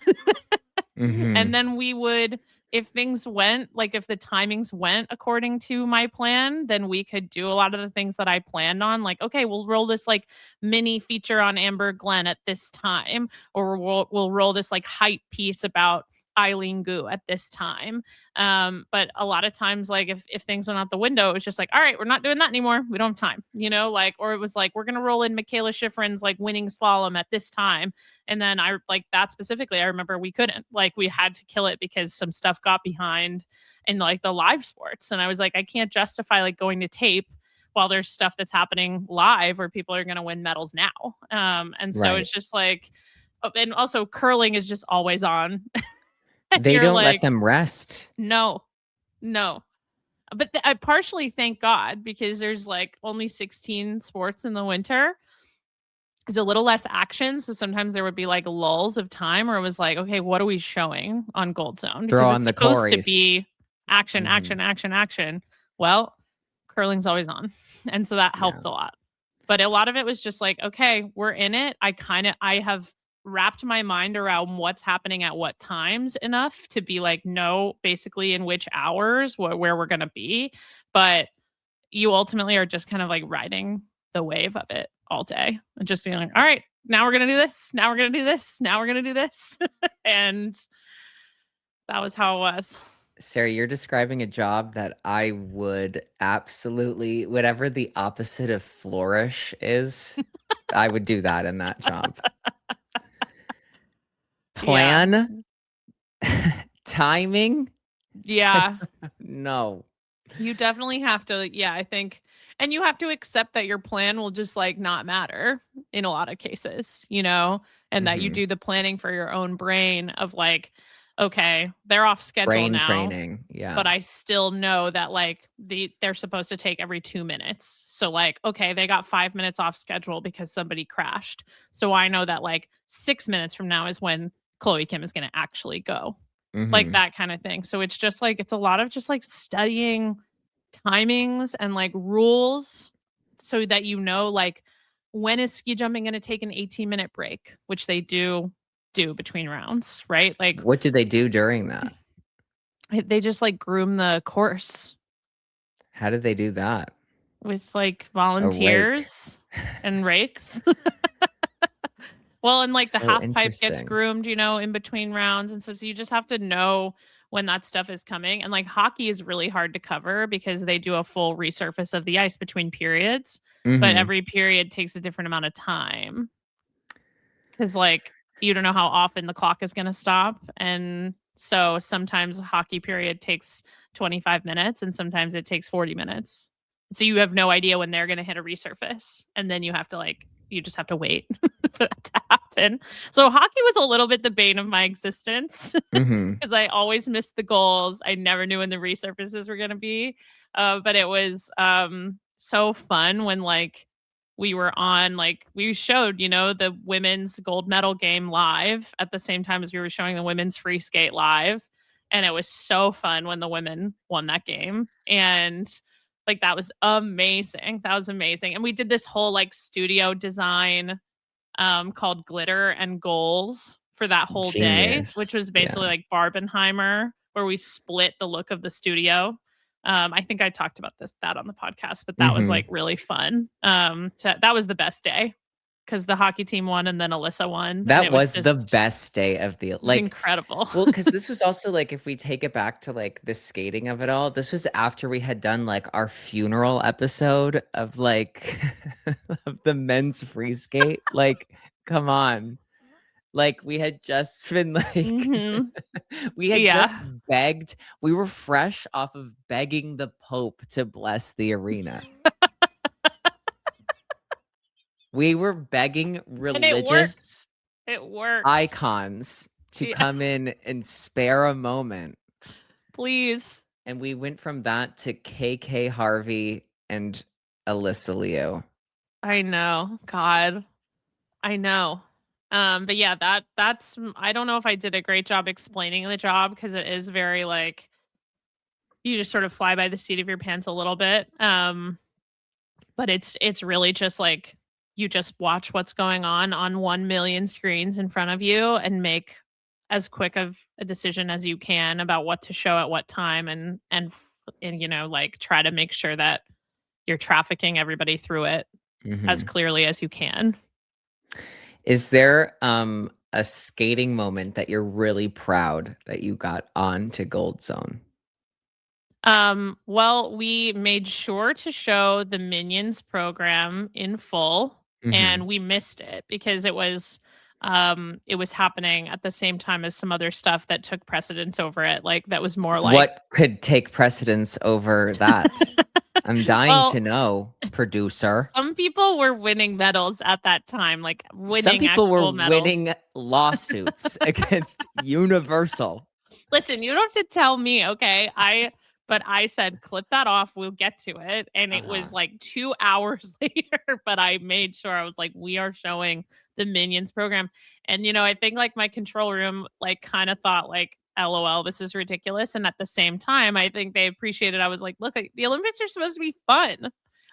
and then we would, if things went, like if the timings went according to my plan, then we could do a lot of the things that I planned on. Like, okay, we'll roll this like mini feature on Amber Glenn at this time, or we'll roll this like hype piece about Eileen Gu at this time. But a lot of times, like if things went out the window, it was just like, all right, we're not doing that anymore. We don't have time, like, or it was like, we're going to roll in Michaela Schifrin's like winning slalom at this time. And then I like that specifically, I remember we couldn't, like, we had to kill it because some stuff got behind in like the live sports. And I was like, I can't justify like going to tape while there's stuff that's happening live where people are going to win medals now. And so It's just like, and also curling is just always on. They don't let them rest. No. But I partially thank God, because there's like only 16 sports in the winter. There's a little less action. So sometimes there would be like lulls of time where it was like, okay, what are we showing on Gold Zone? Because it's supposed to be action, action. Well, curling's always on. And so that helped a lot. But a lot of it was just like, okay, we're in it. I have wrapped my mind around what's happening at what times enough to be like, know basically in which hours where we're going to be. But you ultimately are just kind of like riding the wave of it all day and just being like, all right, now we're going to do this. Now we're going to do this. Now we're going to do this. And that was how it was. Sarah, you're describing a job that I would absolutely, whatever the opposite of flourish is, I would do that in that job. Plan, timing. Yeah. No. You definitely have to, I think, and you have to accept that your plan will just like not matter in a lot of cases, and that you do the planning for your own brain of like, okay, they're off schedule brain now, training. Yeah. But I still know that like they're supposed to take every 2 minutes. So like, okay, they got 5 minutes off schedule because somebody crashed. So I know that like 6 minutes from now is when Chloe Kim is going to actually go. Like that kind of thing. So it's just like, it's a lot of just like studying timings and like rules so that like when is ski jumping going to take an 18-minute break, which they do between rounds, right? Like, what do they do during that? They just like groom the course. How do they do that? With like volunteers and rakes. Well, and like the half pipe gets groomed, in between rounds and stuff. So you just have to know when that stuff is coming. And like hockey is really hard to cover because they do a full resurface of the ice between periods, but every period takes a different amount of time. Because like you don't know how often the clock is going to stop. And so sometimes a hockey period takes 25 minutes and sometimes it takes 40 minutes. So you have no idea when they're going to hit a resurface. And then you just have to wait for that to happen. So hockey was a little bit the bane of my existence because I always missed the goals. I never knew when the resurfaces were going to be. But it was so fun when like we were on, like we showed, the women's gold medal game live at the same time as we were showing the women's free skate live. And it was so fun when the women won that game. And like, that was amazing. And we did this whole like studio design called Glitter and Goals for that whole day, which was basically like Barbenheimer, where we split the look of the studio. I think I talked about that on the podcast, but that was like really fun. That was the best day because the hockey team won and then Alyssa won. That was the best day of the like incredible. Well, because this was also like, if we take it back to like the skating of it all, this was after we had done like our funeral episode of like of the men's free skate. Like, come on. Like we had just been like we had just begged. We were fresh off of begging the Pope to bless the arena. We were begging religious it worked. Icons to Yeah. come in and spare a moment. Please. And we went from that to KK Harvey and Alyssa Leo. I know. God. I know. But yeah, that's I don't know if I did a great job explaining the job because it is very like you just sort of fly by the seat of your pants a little bit. But it's really just like you just watch what's going on 1 million screens in front of you and make as quick of a decision as you can about what to show at what time and you know like try to make sure that you're trafficking everybody through it as Mhm. clearly as you can. Is there a skating moment that you're really proud that you got on to Gold Zone? Well, we made sure to show the Minions program in full and Mhm. we missed it because it was happening at the same time as some other stuff that took precedence over it. Like that was more like What could take precedence over that? I'm dying well, to know, producer. some people were winning medals at that time, like Some winning people were actual medals. winning lawsuits against Universal. Listen, you don't have to tell me, okay? But I said clip that off, we'll get to it. And it Uh-huh. was like 2 hours later, but I made sure I was like we are showing the Minions program. And you know, I think like my control room like kind of thought like LOL, this is ridiculous. And at the same time, I think they appreciated I was like, look, like, the Olympics are supposed to be fun.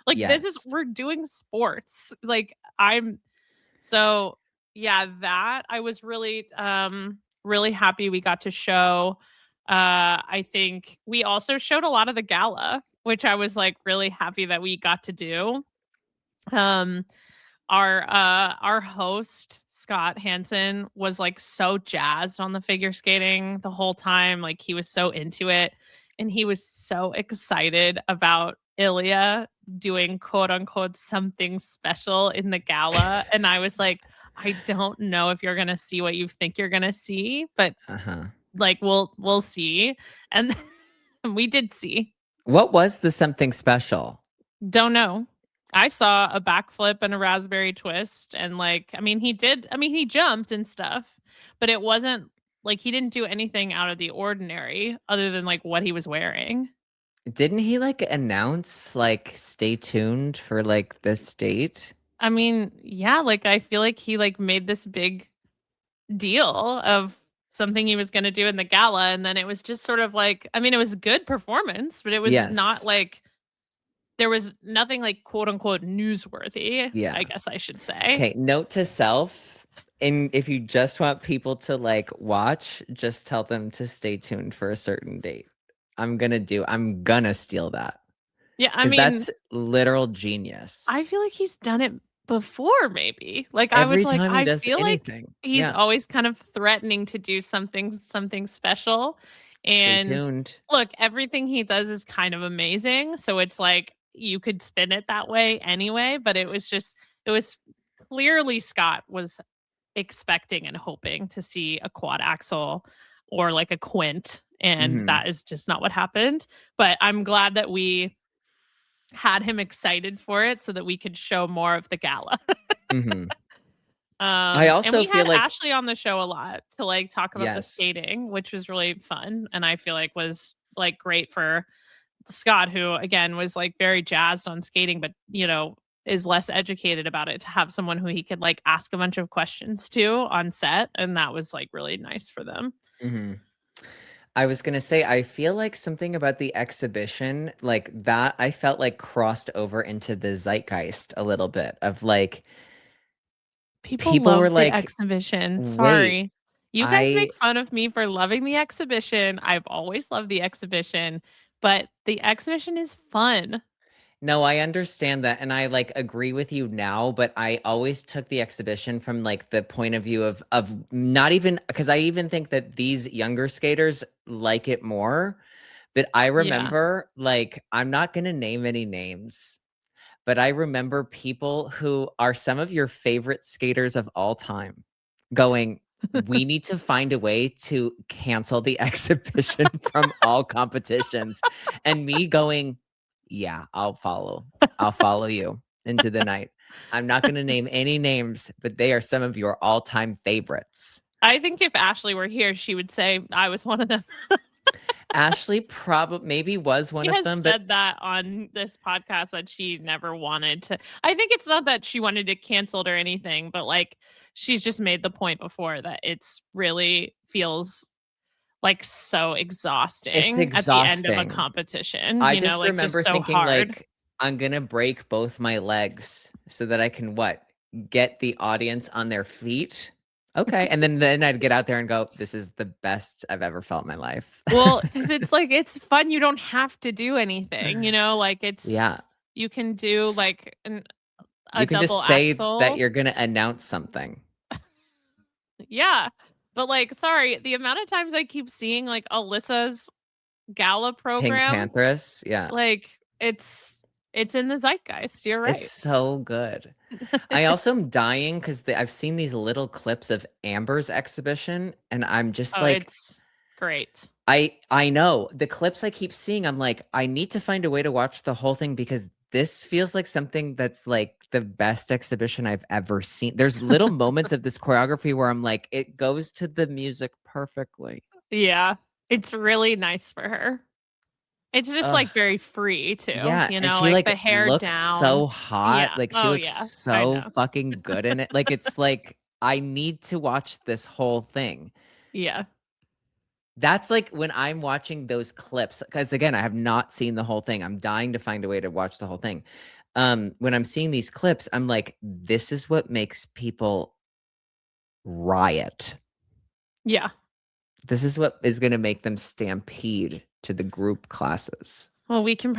Like this is Yes. we're doing sports. Like I'm so yeah, that I was really happy we got to show. I think we also showed a lot of the gala, which I was like really happy that we got to do. Um our host Scott Hansen was like so jazzed on the figure skating the whole time. Like he was so into it and he was so excited about Ilya doing quote unquote something special in the gala. And I was like, I don't know if you're gonna see what you think you're gonna see, but Uh-huh. like we'll see. And we did see. What was the something special? Don't know. I saw a backflip and a raspberry twist and like he jumped and stuff, but it wasn't like he didn't do anything out of the ordinary other than like what he was wearing. Didn't he like announce like stay tuned for like this date? I mean, yeah, like I feel like he like made this big deal of something he was going to do in the gala and then it was just sort of like it was a good performance, but it was not Yes. like there was nothing like quote unquote newsworthy, Yeah. I guess I should say. Okay, note to self. And if you just want people to like watch, just tell them to stay tuned for a certain date. I'm gonna steal that. Yeah, I Because mean, that's literal genius. I feel like he's done it before maybe. Like I was Every like time he I does feel like anything. he's Yeah. always kind of threatening to do something special. Stay And tuned. look, everything he does is kind of amazing. So it's like you could spin it that way anyway, but it was clearly Scott was expecting and hoping to see a quad axle or like a quint and Mhm. that is just not what happened. But I'm glad that we had him excited for it so that we could show more of the gala. Mhm. I And also we feel had like Ashley on the show a lot to like talk about the yes. skating, which was really fun and I feel like was like great for Scott, who again was like very jazzed on skating, but you know, is less educated about it to have someone who he could like ask a bunch of questions to on set. And that was like really nice for them. Mhm. I was gonna say, I feel like something about the exhibition, like that, I felt like crossed over into the zeitgeist a little bit of like People people were love the like, exhibition. wait, Sorry. You guys I make fun of me for loving the exhibition. I've always loved the exhibition, but the exhibition is fun. no, I understand that, and I like agree with you now, but I always took the exhibition from like the point of view of not even because I even think that these younger skaters like it more. But I Yeah. remember, like, I'm not gonna name any names, but I remember people who are some of your favorite skaters of all time going, "We need to find a way to cancel the exhibition from all competitions." And me going, "Yeah, I'll follow. I'll follow you into the night." I'm not gonna name any names, but they are some of your all-time favorites. I think if Ashley were here, she would say I was one of them. Ashley probably maybe was one She of has them, but said that on this podcast that she never wanted to. I think it's not that she wanted to cancel it or anything, but like she's just made the point before that it's really feels like so exhausting at the end of a exhausting. competition. I You know, just like just remember so thinking hard. like I'm gonna break both my legs so that I can get the audience on their feet. Okay. And then I'd get out there and go, this is the best I've ever felt in my life. Well, because it's like it's fun. You don't have to do anything. You know, like it's Yeah. you can do like a You can double just say that axel. you're gonna announce something. Yeah. But like, sorry, the amount of times I keep seeing like Alyssa's gala Pink program, Panthers. Yeah. like it's in the zeitgeist. You're right. It's so good. I also am dying because I've seen these little clips of Amber's exhibition, and I'm just Oh, like, it's great. I know the clips I keep seeing. I'm like, I need to find a way to watch the whole thing because this feels like something that's like the best exhibition I've ever seen. There's little moments of this choreography where I'm like, it goes to the music perfectly. Yeah. It's really nice for her. It's just Ugh. like very free too. Yeah, You and know, she like like the hair looks down. so hot. Yeah. Like she Oh looks yeah. I so know. fucking good in it. Like it's like I need to watch this whole thing. Yeah. That's like when I'm watching those clips, because again, I have not seen the whole thing. I'm dying to find a way to watch the whole thing. When I'm seeing these clips, I'm like, this is what makes people riot. Yeah. This is what is going to make them stampede to the group classes. Well, we can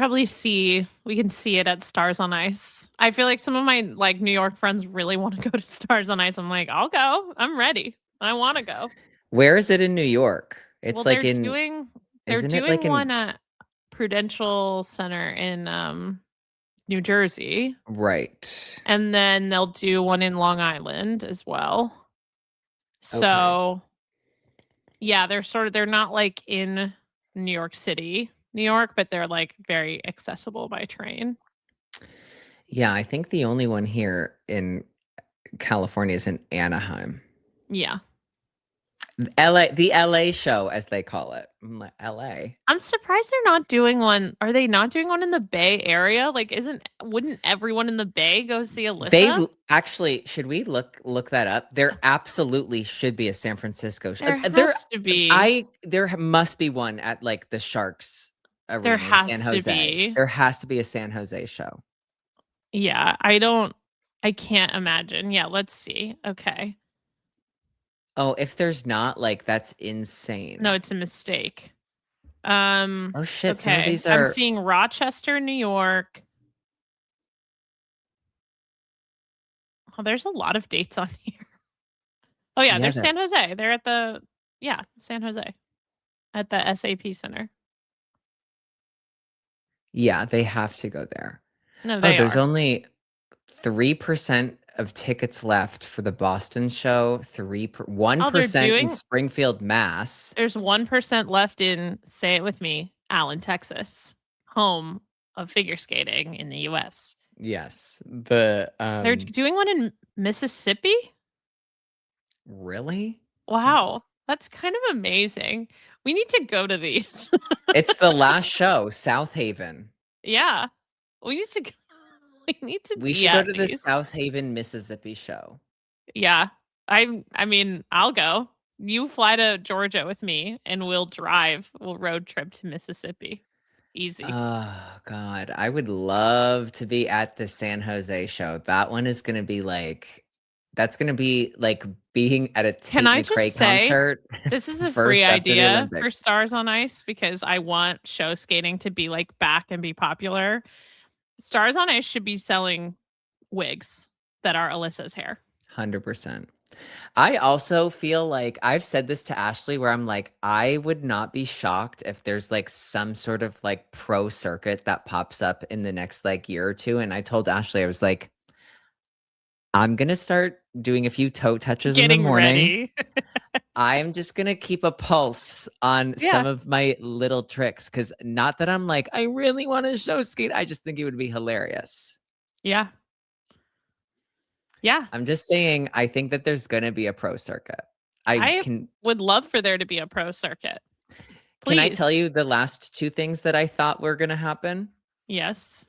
see it at Stars on Ice. I feel like some of my like New York friends really want to go to Stars on Ice. I'm like, I'll go. I'm ready. I want to go. Where is it in New York? It's Well, like they're in, doing isn't it like in, one at Prudential Center in New Jersey, right? and then they'll do one in Long Island as well. So, yeah, they're not like in New York City, New York, but they're like very accessible by train. Yeah, I think the only one here in California is in Anaheim. Yeah. The LA show, as they call it. I'm like, LA. I'm surprised they're not doing one. Are they not doing one in the Bay Area? Like, wouldn't everyone in the Bay go see Alyssa? They actually, should we look that up? There absolutely should be a San Francisco show. There has to be. There must be one at like the Sharks Arena There in has San to Jose. be. There has to be a San Jose show. Yeah, I can't imagine. Yeah, let's see. Okay. Oh, if there's not, like, that's insane. No, it's a mistake. Oh shit, some of Okay. these I'm are seeing Rochester, New York. Oh, there's a lot of dates on here. Oh yeah, Yeah, there's they're- San Jose. They're at San Jose at the SAP Center. Yeah, they have to go there. No, Oh, they there's are. only 3% of tickets left for the Boston show, 1% in doing- Springfield, Mass. There's 1% left in, say it with me, Allen, Texas, home of figure skating in the US. Yes. They're doing one in Mississippi? Really? Wow, that's kind of amazing. We need to go to these. It's the last show, South Haven. Yeah. We need to go. We should go to the South Haven, Mississippi show. Yeah. I mean, I'll go. You fly to Georgia with me and we'll road trip to Mississippi. Easy. Oh God, I would love to be at the San Jose show. That one is going to be like, that's going to be like being at a Tate Can I just McCrae say, concert. this is a for free Step to the idea for Olympics. Stars on Ice because I want show skating to be like back and be popular. Stars on Ice should be selling wigs that are Alyssa's hair. 100%. I also feel like I've said this to Ashley where I'm like, I would not be shocked if there's like some sort of like pro circuit that pops up in the next like year or two. And I told Ashley, I was like, I'm going to start doing a few toe touches in the morning. Ready. I'm just going to keep a pulse on some of my little tricks. Cause not that I'm like, I really want to show skate. I just think it would be hilarious. Yeah. Yeah. I'm just saying, I think that there's going to be a pro circuit. I would love for there to be a pro circuit. Please. Can I tell you the last two things that I thought were going to happen? Yes.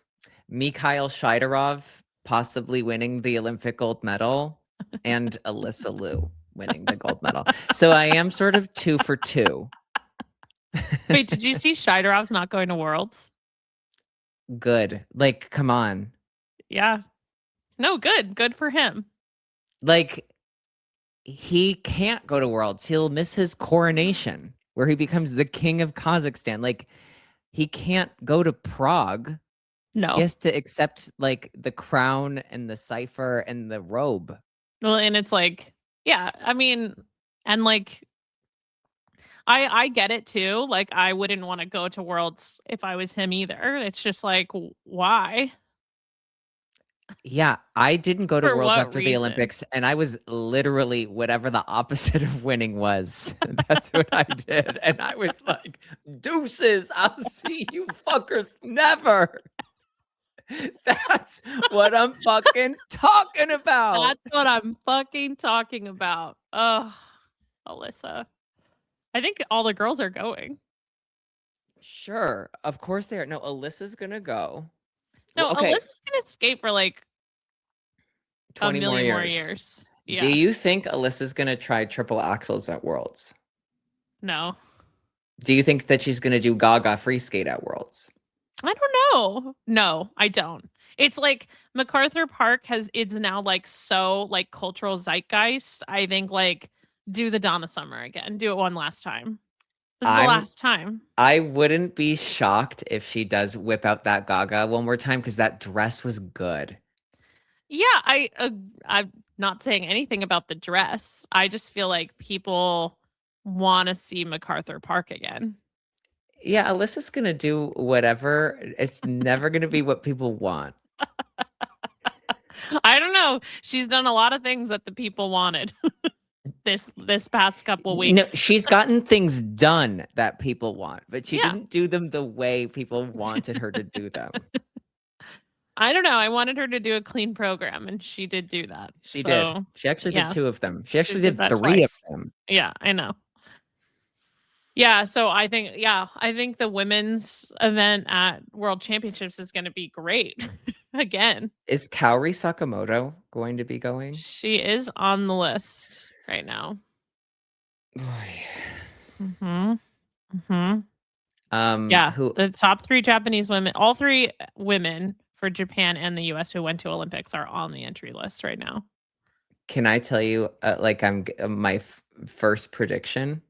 Mikhail Shidorov possibly winning the Olympic gold medal and Alyssa Liu winning the gold medal. So I am sort of 2 for 2. Wait, did you see Shidorov's not going to Worlds? Good. Like, come on. Yeah. No, good. Good for him. Like, he can't go to Worlds. He'll miss his coronation where he becomes the king of Kazakhstan. Like, he can't go to Prague. No. He has to accept like the crown and the cipher and the robe. Well, and it's like, yeah, I mean, and like, I get it too. Like, I wouldn't want to go to Worlds if I was him either. It's just like, why? Yeah, I didn't go to For Worlds what after the reason? Olympics, and I was literally whatever the opposite of winning was. That's what I did. And I was like, deuces, I'll see you fuckers never. That's what I'm fucking talking about. That's what I'm fucking talking about. Oh, Alyssa. I think all the girls are going. Sure, of course they are. No, Alyssa's gonna go. No, Well, okay, Alyssa's gonna skate for like 20 a million more years. Yeah. Do you think Alyssa's gonna try triple axels at Worlds? No. Do you think that she's gonna do Gaga free skate at Worlds? I don't know. No, I don't. It's like MacArthur Park it's now like so like cultural zeitgeist. I think like do the Donna Summer again. Do it one last time. This is the last time. I wouldn't be shocked if she does whip out that Gaga one more time because that dress was good. Yeah, I'm not saying anything about the dress. I just feel like people want to see MacArthur Park again. Yeah, Alyssa's gonna do whatever. It's never gonna be what people want. I don't know. She's done a lot of things that the people wanted this past couple weeks. No, she's gotten things done that people want, but she didn't do them the way people wanted her to do them. I don't know. I wanted her to do a clean program, and she did do that. She did. She actually did 2 of them. She actually did 3 twice. of them. Yeah, I know. Yeah, so I think the women's event at World Championships is going to be great again. Is Kaori Sakamoto going to be going? She is on the list right now. Yeah, the top 3 Japanese women, all 3 women for Japan and the US who went to Olympics are on the entry list right now. Can I tell you like I'm my first prediction?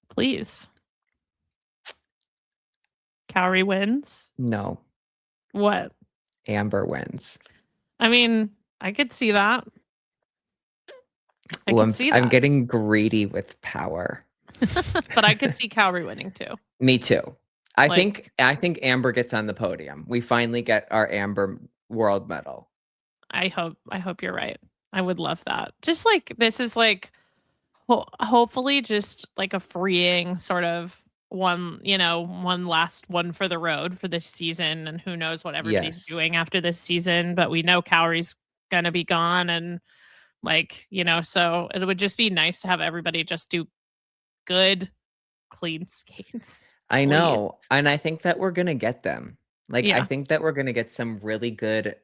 Please. Kaori wins? No. What? Amber wins. I mean, I could see that. I could see that. I'm getting greedy with power. But I could see Kaori winning too. Me too. I think Amber gets on the podium. We finally get our Amber world medal. I hope you're right. I would love that. Just like this is like hopefully just like a freeing sort of one last one for the road for this season, and who knows what everybody's doing after this season, but we know Kaori's gonna be gone, and so it would just be nice to have everybody just do good clean skates. I know. And I think that we're gonna get them. Yeah. I think that we're gonna get some really good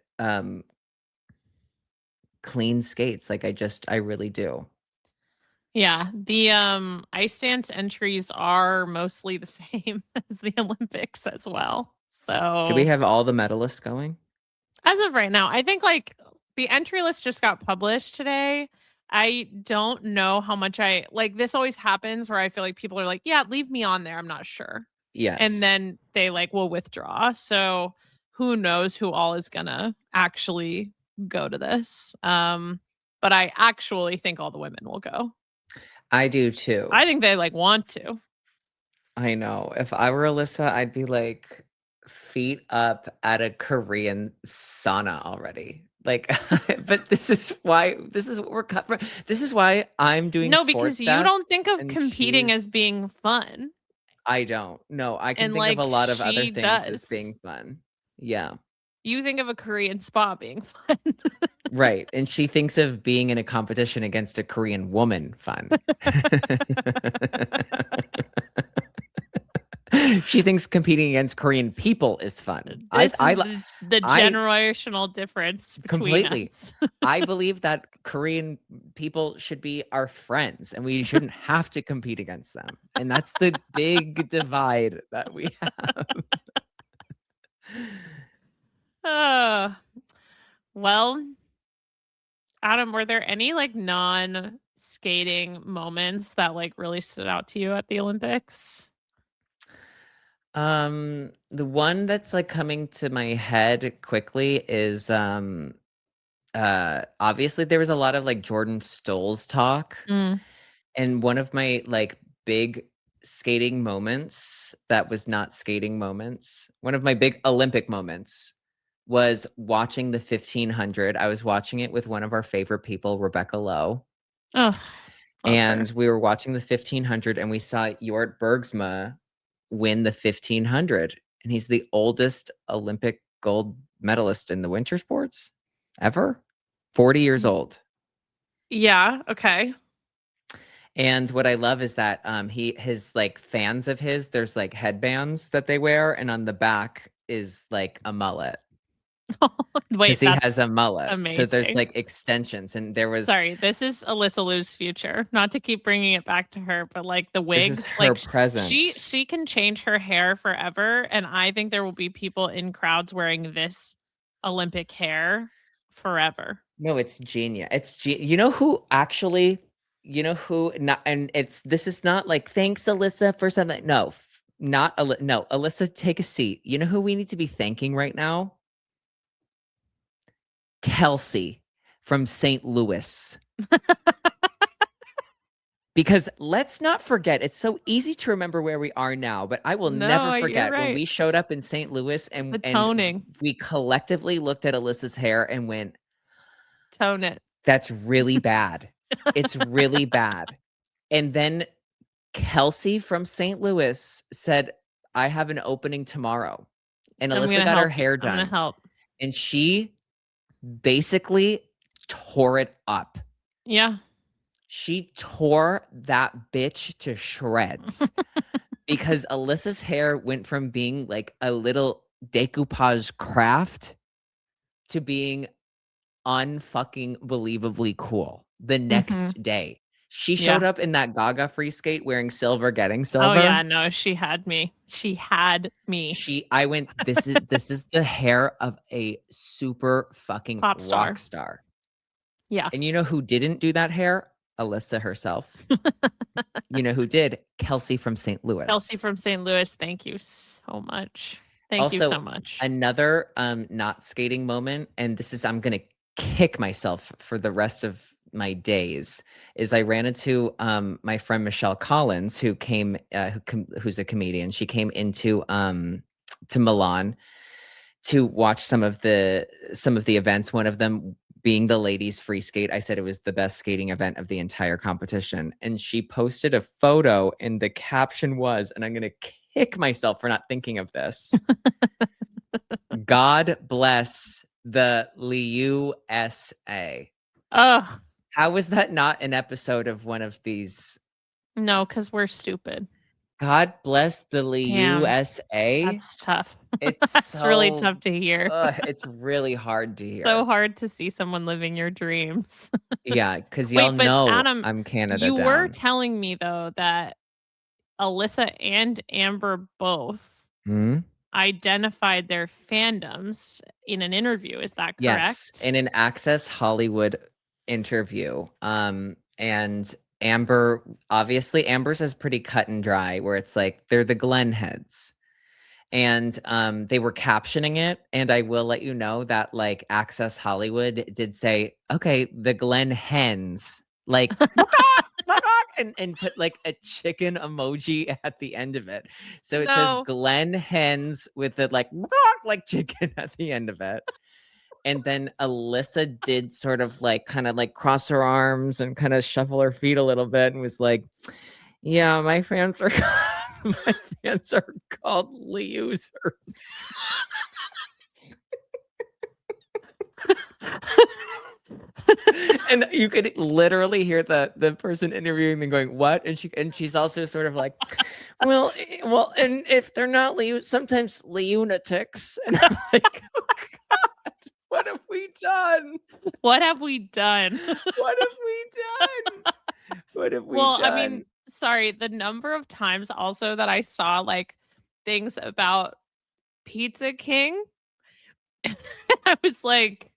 clean skates. I really do. Yeah, the ice dance entries are mostly the same as the Olympics as well. So do we have all the medalists going? As of right now, I think the entry list just got published today. I don't know how much this always happens where I feel like people are like, yeah, leave me on there. I'm not sure. Yes. And then they will withdraw. So who knows who all is gonna actually go to this. But I actually think all the women will go. I do too. I think they want to. I know. If I were Alyssa, I'd be feet up at a Korean sauna already. But this is what we're cut for. This is why I'm doing no, because you don't think of competing as being fun. I don't. No, I can think of a lot of other things as being fun. Yeah. You think of a Korean spa being fun. Right. And she thinks of being in a competition against a Korean woman fun. She thinks competing against Korean people is fun. This I is the generational difference between completely. us. I believe that Korean people should be our friends and we shouldn't have to compete against them. And that's the big divide that we have. Well, Adam, were there any like non-skating moments that like really stood out to you at the Olympics? The one that's like coming to my head quickly is obviously there was a lot of like Jordan Stolz talk. And one of my like big skating moments that was not skating moments, one of my big Olympic moments was watching the 1500. I was watching it with one of our favorite people, Rebecca Lowe. Oh, And we were watching the 1500 and we saw Jort Bergsma win the 1500. And he's the oldest Olympic gold medalist in the winter sports ever. 40 years old. Yeah, okay. And what I love is that his like fans of his, there's like headbands that they wear, and on the back is like a mullet. Wait, because he has a mullet. amazing. So there's like extensions, and there was Sorry, this is Alyssa Liu's future. Not to keep bringing it back to her, but like the wigs, this is her like present. she can change her hair forever, and I think there will be people in crowds wearing this Olympic hair forever. No, it's genius. You know who actually, not, and this is not like thanks Alyssa for something. No, no, Alyssa, take a seat. You know who we need to be thanking right now? Kelsey from St. Louis. Because let's not forget, it's so easy to remember where we are now, but I will never forget when we showed up in St. Louis and we collectively looked at Alyssa's hair and went, tone it. That's really bad. It's really bad. And then Kelsey from St. Louis said, I have an opening tomorrow. And Alyssa got her hair done. I'm gonna help. And she basically tore it up. Yeah. She tore that bitch to shreds because Alyssa's hair went from being like a little decoupage craft to being unfucking believably cool the next day. She showed up in that Gaga free skate wearing silver, getting silver. Oh yeah, no, she had me. She had me. I went, this is the hair of a super fucking rock star. Yeah. And you know who didn't do that hair? Alyssa herself. You know who did? Kelsey from St. Louis. Kelsey from St. Louis, thank you so much. Thank you so much. Another not skating moment, and this is, I'm gonna kick myself for the rest of my days, is I ran into my friend Michelle Collins, who came who's a comedian. She came into to Milan to watch some of the events, one of them being the ladies free skate. I said it was the best skating event of the entire competition. And she posted a photo and the caption was, and I'm going to kick myself for not thinking of this. God bless the USA. Ugh. How was that not an episode of one of these? No, because we're stupid. God bless the USA. That's tough. It's really tough to hear. It's really hard to hear. So hard to see someone living your dreams. Yeah, because y'all know Adam, I'm Canada. You were telling me though that Alyssa and Amber both identified their fandoms in an interview. Is that correct? Yes, in an Access Hollywood interview. And Amber's is pretty cut and dry, where it's like they're the Glen heads. And they were captioning it, and I will let you know that like Access Hollywood did say, okay, the Glen hens, like and put like a chicken emoji at the end of it. So it says Glen hens with the like chicken at the end of it. And then Alyssa did sort of like kind of like cross her arms and kind of shuffle her feet a little bit and was like, yeah, my fans are called Leusers. And you could literally hear the person interviewing them going, "What?" And she's also sort of like, well, and if they're not sometimes lunatics. And I'm like, oh God, what have we done? What have we done? What have we done? What have we Well, done? I mean, sorry, the number of times also that I saw like things about Pizza King, I was like,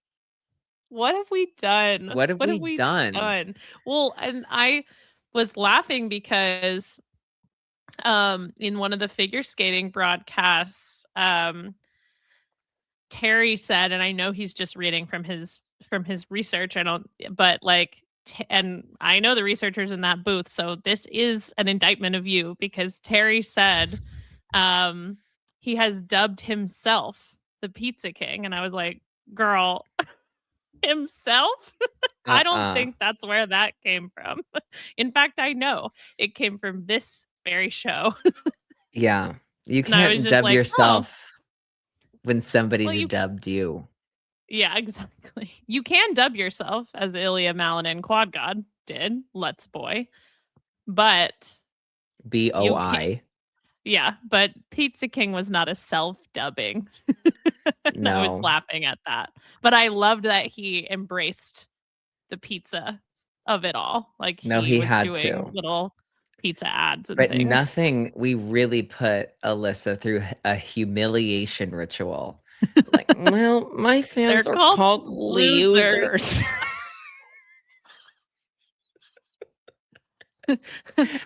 what have we done? What have we done? Well, and I was laughing because in one of the figure skating broadcasts, Terry said, and I know he's just reading from his research. But like, and I know the researchers in that booth, so this is an indictment of you because Terry said he has dubbed himself the Pizza King, and I was like, girl, himself? I don't think that's where that came from. In fact, I know it came from this very show. Yeah, you And I was can't just dub like, yourself when somebody's Well, you- dubbed you. Yeah, exactly. You can dub yourself as Ilya Malinin Quad God did, Let's Boy. But BOI. yeah, but Pizza King was not a self-dubbing. No. I was laughing at that. But I loved that he embraced the pizza of it all. Like No, he was had doing to. little pizza ads and But things. nothing, we really put Alyssa through a humiliation ritual. Like, well, my fans They're are called called losers. losers.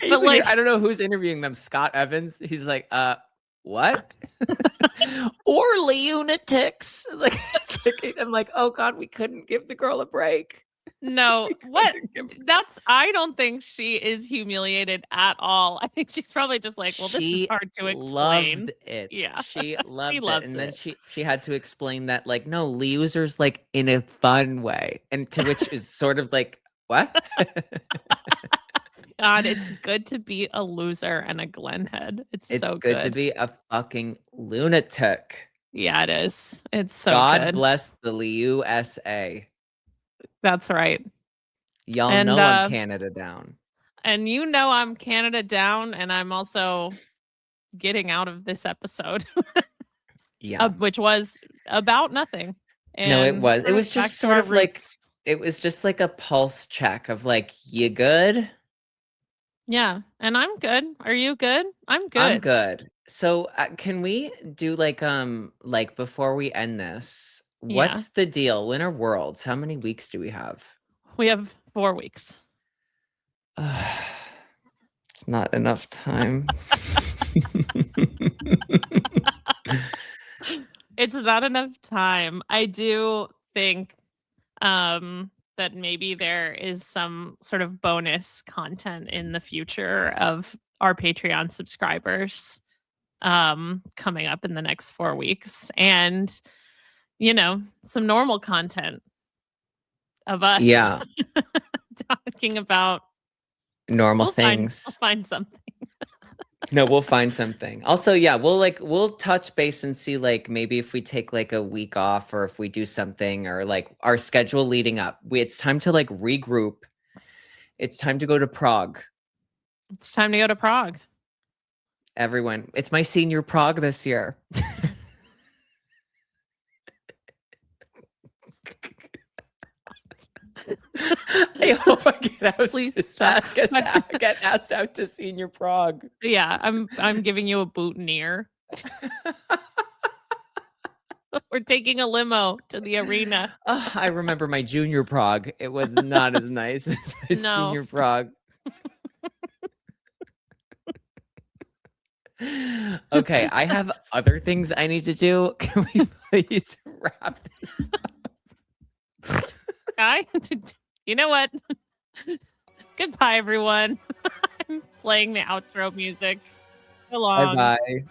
But Like, I don't know who's interviewing them. Scott Evans. He's like, what? Or lunatics. Like, I'm like, oh God, we couldn't give the girl a break. No, what? I don't think she is humiliated at all. I think she's probably just like, well, this is hard to explain. Loved it. Yeah. She loved it. loves And then it. she had to explain that, like, no, losers like in a fun way. And to which is sort of like, what? God, it's good to be a loser and a Glenhead. It's so good. It's good to be a fucking lunatic. Yeah, it is. It's so God good. bless the USA. That's right. Y'all know I'm Canada down. And you know I'm Canada down, and I'm also getting out of this episode. Yeah. Which was about nothing. No, it was. It was just sort of like, it was just like a pulse check of like, you good? Yeah, and I'm good. Are you good? I'm good. I'm good. So can we do like before we end this, what's the deal? Winter Worlds, how many weeks do we have? We have 4 weeks. It's not enough time. It's not enough time. I do think that maybe there is some sort of bonus content in the future of our Patreon subscribers coming up in the next 4 weeks. And, some normal content of us talking about normal things. We'll find something. No, we'll find something. Also, yeah, we'll touch base and see like maybe if we take like a week off or if we do something or like our schedule leading up. It's time to like regroup. It's time to go to Prague. It's time to go to Prague. Everyone, it's my senior Prague this year. I hope I get asked out to senior Prague. Yeah, I'm giving you a boutonniere. We're taking a limo to the arena. Oh, I remember my junior Prague. It was not as nice as my senior Prague. Okay, I have other things I need to do. Can we please wrap this up? You know what? Goodbye, everyone. I'm playing the outro music. So long. Bye-bye.